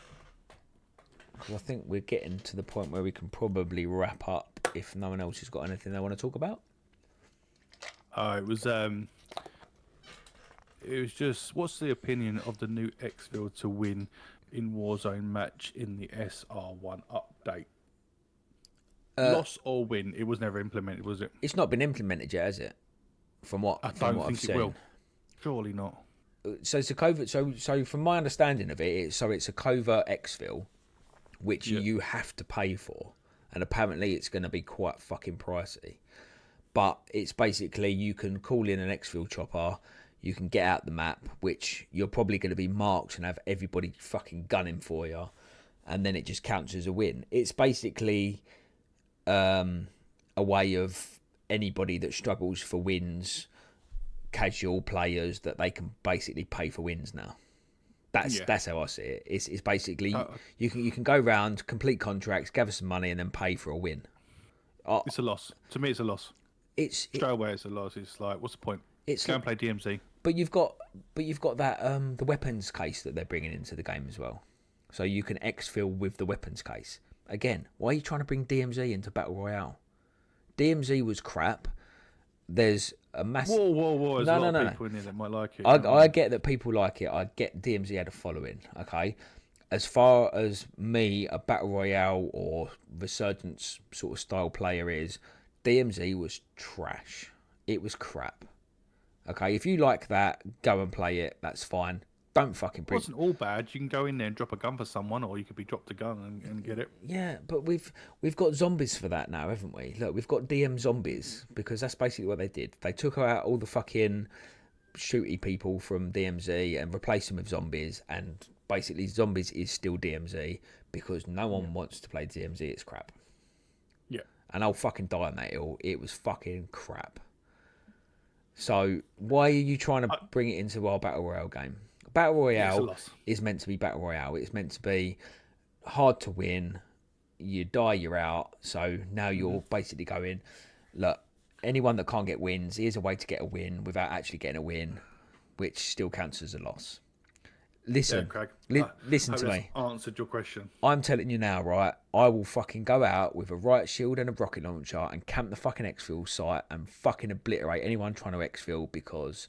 Because I think we're getting to the point where we can probably wrap up if no one else has got anything they want to talk about. It was just, what's the opinion of the new Xfield to win in Warzone match in the SR1 update? Loss or win? It was never implemented, was it? It's not been implemented yet, has it? From what I from don't what think I've it seen. will. Surely not. So it's a covert. So from my understanding of it, it's a covert exfil, which you have to pay for, and apparently it's going to be quite fucking pricey. But it's basically you can call in an exfil chopper, you can get out the map, which you're probably going to be marked and have everybody fucking gunning for you, and then it just counts as a win. It's basically a way of anybody that struggles for wins, casual players, that they can basically pay for wins now. That's how I see it. It's basically you can go round, complete contracts, gather some money, and then pay for a win. It's a loss. To me, it's a loss. Straight away, it's a loss. It's like, what's the point? Go and play DMZ. But you've got that the weapons case that they're bringing into the game as well. So you can exfil with the weapons case. Again, why are you trying to bring DMZ into Battle Royale? DMZ was crap. There's a massive... Whoa. There's a lot of people in there that might like it. I get that people like it. I get DMZ had a following, okay? As far as me, a Battle Royale or Resurgence sort of style player is, DMZ was trash. It was crap. Okay, if you like that, go and play it. That's fine. Don't fucking bring... It wasn't all bad. You can go in there and drop a gun for someone, or you could be dropped a gun and get it. Yeah, but we've got zombies for that now, haven't we? Look, we've got DM zombies, because that's basically what they did. They took out all the fucking shooty people from DMZ and replaced them with zombies, and basically zombies is still DMZ because no one wants to play DMZ. It's crap. Yeah. And I'll fucking die on that hill. It was fucking crap. So why are you trying to bring it into our Battle Royale game? Battle Royale is meant to be Battle Royale. It's meant to be hard to win. You die, you're out. So now you're basically going, look, anyone that can't get wins, here's a way to get a win without actually getting a win, which still counts as a loss. Listen, Craig. Listen to me. Answered your question. I'm telling you now, right? I will fucking go out with a riot shield and a rocket launcher and camp the fucking exfil site and fucking obliterate anyone trying to exfil, because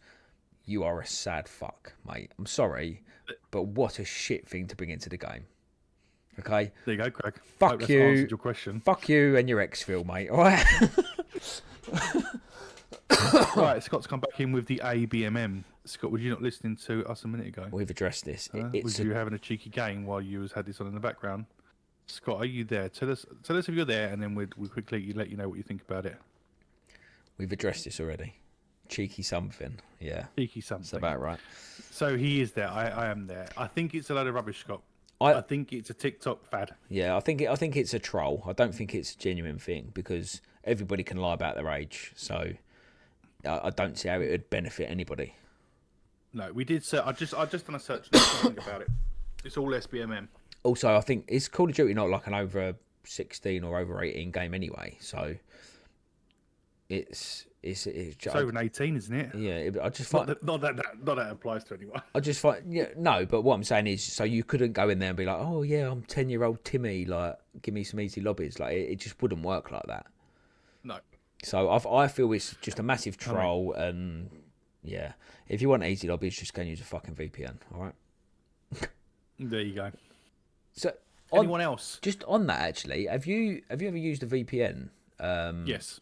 you are a sad fuck, mate. I'm sorry, but what a shit thing to bring into the game. Okay? There you go, Craig. Fuck you. Answered your question. Fuck you and your exfil, mate. All right? Right, Scott's come back in with the ABMM. Scott, were you not listening to us a minute ago? We've addressed this. Was you having a cheeky game while you had this on in the background? Scott, are you there? Tell us if you're there, and then we'll quickly let you know what you think about it. We've addressed this already. Cheeky something, yeah. Cheeky something. That's about right. So he is there. I am there. I think it's a load of rubbish, Scott. I think it's a TikTok fad. Yeah, I think it's a troll. I don't think it's a genuine thing, because everybody can lie about their age. So I don't see how it would benefit anybody. No, we did. I just done a search about it. It's all SBMM. Also, I think it's Call of Duty not like an over 16 or over 18 game anyway. So it's over an 18, isn't it? Yeah, I just find not that applies to anyone. I just find no, but what I'm saying is, so you couldn't go in there and be like, oh yeah, I'm 10-year-old Timmy, like give me some easy lobbies. Like it just wouldn't work like that. No. So I feel it's just a massive troll, and yeah, if you want easy lobbies, just go and use a fucking VPN. All right. There you go. So anyone else? Just on that, actually, have you ever used a VPN? Yes.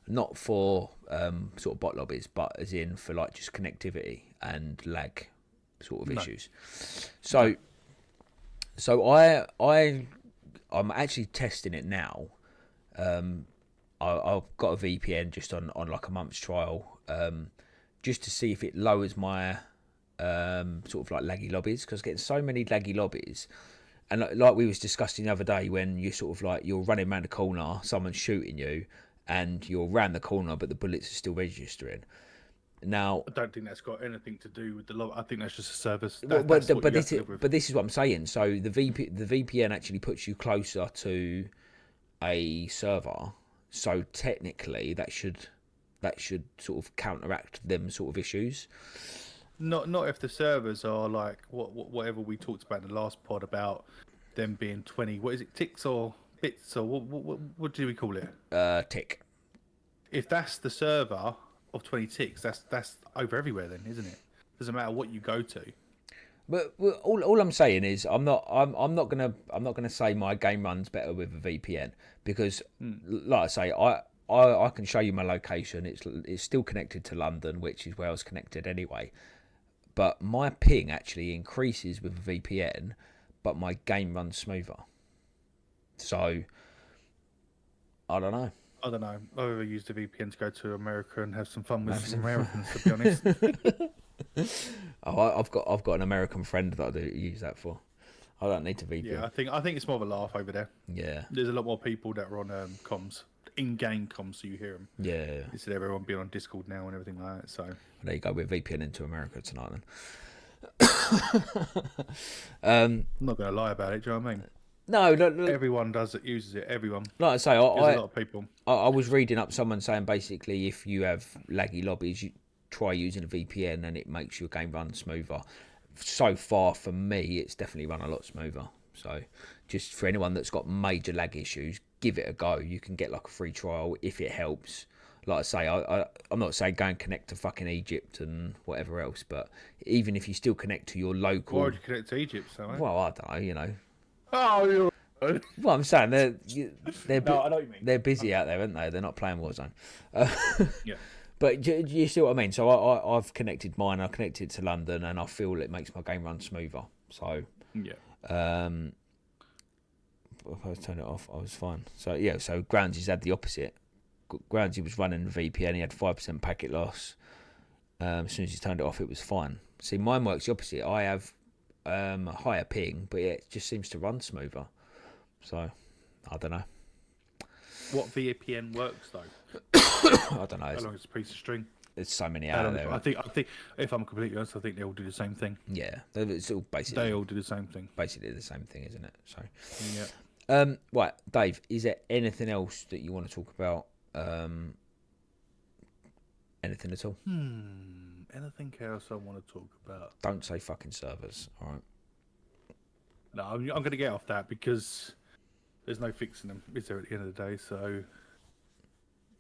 Not for sort of bot lobbies, but as in for like just connectivity and lag sort of issues. So I'm actually testing it now. I've got a VPN just on like a month's trial, just to see if it lowers my sort of like laggy lobbies, because getting so many laggy lobbies. And like we was discussing the other day, when you sort of like you're running around the corner, someone's shooting you, and you're round the corner, but the bullets are still registering. Now, I don't think that's got anything to do with the lobby. I think that's just a service. But this is what I'm saying. So the VPN actually puts you closer to a server. So technically, that should sort of counteract them sort of issues. Not if the servers are like whatever we talked about in the last pod about them being 20. What is it? Ticks or bits, or what do we call it? Tick. If that's the server of 20 ticks, that's over everywhere then, isn't it? Doesn't matter what you go to. But all I'm saying is I'm not gonna say my game runs better with a VPN, because like I say, I can show you my location. It's still connected to London, which is where I was connected anyway. But my ping actually increases with a VPN, but my game runs smoother. So I don't know. I've ever used a VPN to go to America and have some fun with some Americans, to be honest. I've got an American friend that I do use that for. I don't need to VPN. Yeah, I think it's more of a laugh over there. Yeah. There's a lot more people that are on comms in-game comms, so you hear them. Yeah. Instead of everyone being on Discord now and everything like that. So There you go. We're VPN into America tonight then. I'm not going to lie about it. Do you know what I mean? No, Everyone does it, uses it. Everyone. like I say, There's a lot of people. I was reading up someone saying basically if you have laggy lobbies, you try using a VPN and it makes your game run smoother. So far, for me, it's definitely run a lot smoother. So just for anyone that's got major lag issues, give it a go. You can get like a free trial if it helps. Like I say, I'm not saying go and connect to fucking Egypt and whatever else, but even if you still connect to your local... Why would you connect to Egypt, so? Well, I don't know, you know. Oh, you're... Well, I'm saying they're No, I know what you mean. they're busy out there, aren't they? They're not playing Warzone. Yeah. But do you see what I mean? So I've connected mine. I connected to London, and I feel it makes my game run smoother. So Yeah. if I turn it off, I was fine. So yeah. So Groundsy's had the opposite. Groundsy was running VPN. He had 5% packet loss. As soon as he turned it off, it was fine. See, mine works the opposite. I have a higher ping, but it just seems to run smoother. So, I don't know. What VPN works though? I don't know. How long is a piece of string? There's so many out there. I think, if I'm completely honest, I think they all do the same thing. Yeah, it's all basically. They all do the same thing. Basically the same thing, isn't it? So. Yeah. Right, Dave. Is there anything else that you want to talk about? Anything at all? Anything else I want to talk about? Don't say fucking servers. All right. No, I'm going to get off that because there's no fixing them, is there, at the end of the day? So,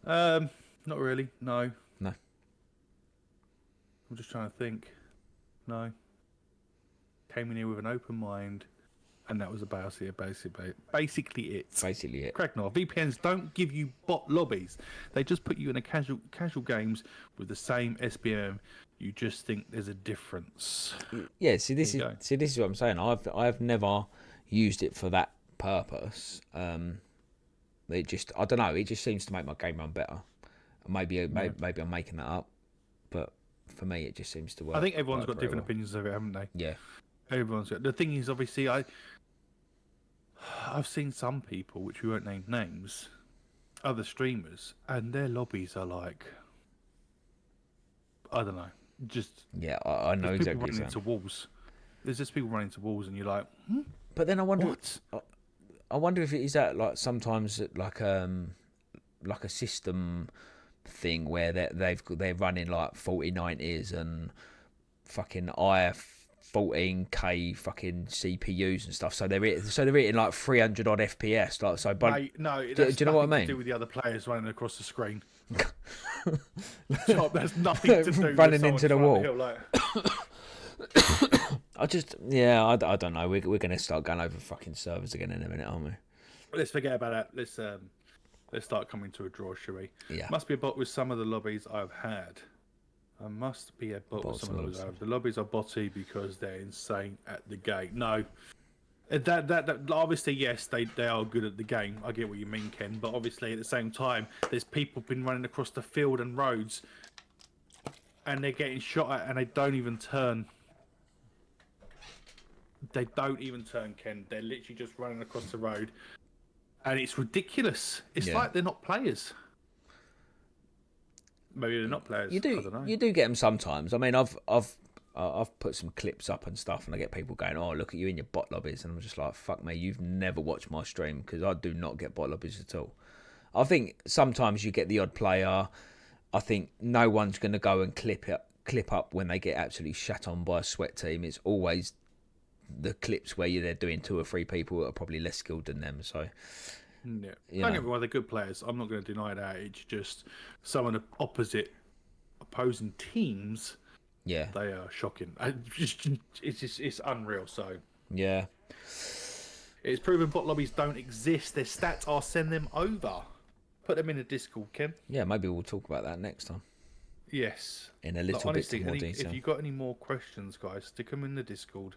not really. No. No. I'm just trying to think. No. Came in here with an open mind, and that was about it. Basically it. Basically it. Correct. No, VPNs don't give you bot lobbies. They just put you in a casual games with the same SPM. You just think there's a difference. Yeah. See, this is what I'm saying. I've never used it for that purpose. It just, I don't know. It just seems to make my game run better. Maybe I'm making that up, but for me, it just seems to work. I think everyone's got different opinions of it, haven't they? Yeah. Everyone's got. The thing is, obviously, I've seen some people, which we won't name names, other streamers, and their lobbies are like, I don't know, just yeah, I know exactly. People running into walls. There's just people running into walls, and you're like, But then I wonder, what? I wonder if it is that like sometimes like a system thing where they're running like 4090s and fucking i14K fucking CPUs and stuff. So they're hitting like 300 odd FPS. Like so. But Mate, no, do you know what I mean? To do with the other players running across the screen. There's nothing to do running with into the wall. I don't know. We're gonna start going over fucking servers again in a minute, aren't we? Let's forget about that. Let's start coming to a draw, shall we? Yeah. Must be a bot with some of the lobbies I've had. I must be a bot with some of the lobbies I've had. The lobbies are botty because they're insane at the gate. No. That obviously, yes, they are good at the game. I get what you mean, Ken. But obviously, at the same time, there's people been running across the field and roads, and they're getting shot at, and they don't even turn. They don't even turn, Ken. They're literally just running across the road, and it's ridiculous. It's like they're not players. Maybe they're not players. You do. I don't know. You do get them sometimes. I mean, I've put some clips up and stuff, and I get people going, "Oh, look at you in your bot lobbies," and I'm just like, "Fuck me, you've never watched my stream because I do not get bot lobbies at all." I think sometimes you get the odd player. I think no one's going to go and clip up when they get absolutely shat on by a sweat team. It's always the clips where they're doing 2 or 3 people that are probably less skilled than them. So, yeah, don't get me wrong, they're good players. I'm not going to deny that. It's just some of the opposing teams. Yeah, they are shocking. It's unreal. So yeah, it's proven bot lobbies don't exist. Their stats are send them over. Put them in a Discord, Ken. Yeah, maybe we'll talk about that next time. Yes, in a little bit more detail. If you got any more questions, guys, stick them in the Discord.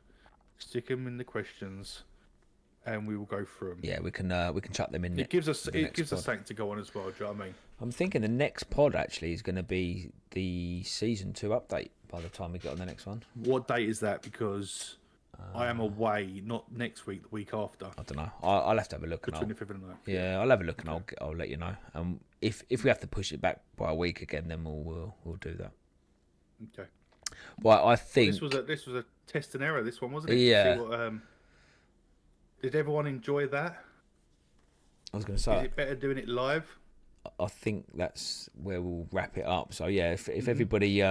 Stick them in the questions, and we will go through them. Yeah, we can chuck them in. It gives us something to go on as well. Do you know what I mean? I'm thinking the next pod actually is going to be the season 2 update by the time we get on the next one. What date is that? Because I am away, not next week, the week after. I don't know. I'll have to have a look. The 25th and 9th. Yeah, I'll have a look and I'll let you know. If we have to push it back by a week again, then we'll do that. Okay. Well, I think this was a test and error. This one, wasn't it? Yeah. See what, did everyone enjoy that? I was going to say. Is it better doing it live? I think that's where we'll wrap it up. So yeah, if everybody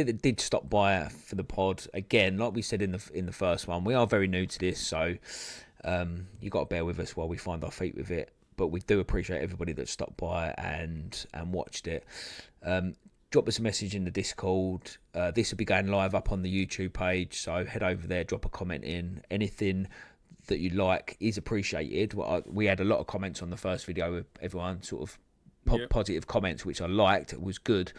that did stop by for the pod, again, like we said in the first one, we are very new to this, so you got to bear with us while we find our feet with it. But we do appreciate everybody that stopped by and watched it. Drop us a message in the Discord. This will be going live up on the YouTube page, so head over there, drop a comment in. Anything that you like is appreciated. We had a lot of comments on the first video with everyone sort of positive comments, which I liked. It was good.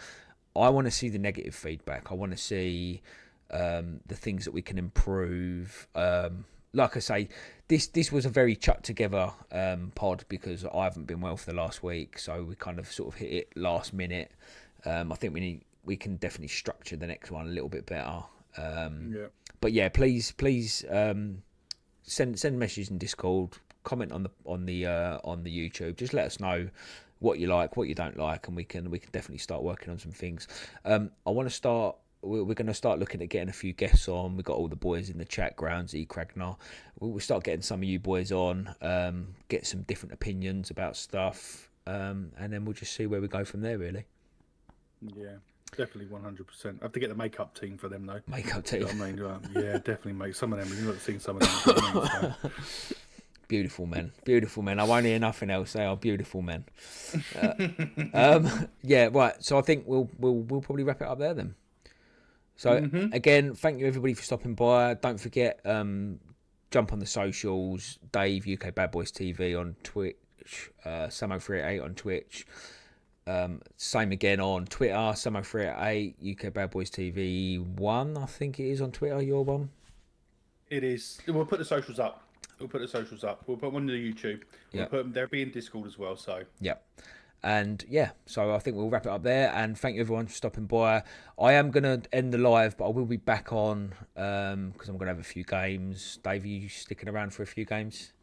I want to see the negative feedback. I want to see the things that we can improve. Like I say, this was a very chucked together pod because I haven't been well for the last week, so we kind of sort of hit it last minute. I think we can definitely structure the next one a little bit better. But yeah, please send messages in Discord, comment on the YouTube. Just let us know what you like, what you don't like, and we can definitely start working on some things. We're going to start looking at getting a few guests on. We've got all the boys in the chat, Groundsy, Cragnar. We'll start getting some of you boys on, get some different opinions about stuff, and then we'll just see where we go from there, really. Yeah, definitely 100%. I have to get the makeup team for them, though. Makeup team? You know what I mean? Yeah, definitely make some of them. You've not seen some of them. Beautiful men. I won't hear nothing else. They are beautiful men. Yeah, right. So I think we'll probably wrap it up there then. So again, thank you everybody for stopping by. Don't forget, jump on the socials. Dave UK Bad Boys TV on Twitch. Samo388 on Twitch. Same again on Twitter. Samo388 UK Bad Boys TV 1. I think it is on Twitter. Your one. It is. We'll put the socials up. We'll put them on the YouTube. We'll put them, they'll be in Discord as well. So and so I think we'll wrap it up there. And thank you everyone for stopping by. I am gonna end the live, but I will be back on because I'm gonna have a few games. Dave, are you sticking around for a few games?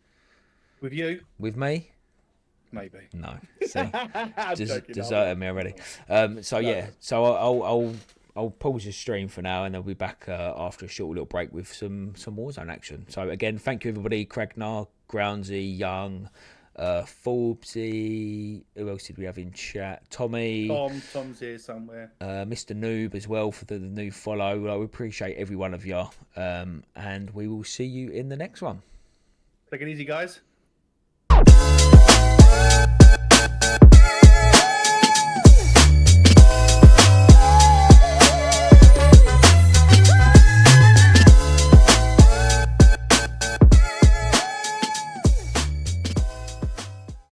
With you? With me? Maybe. No. See, deserted me already. So I'll pause the stream for now, and I'll be back after a short little break with some Warzone action. So again, thank you everybody. Cragnar, Groundsy, Young, Forbesy. Who else did we have in chat? Tommy. Tom's here somewhere. Mr. Noob as well for the new follow. I appreciate every one of you. And we will see you in the next one. Take it easy, guys.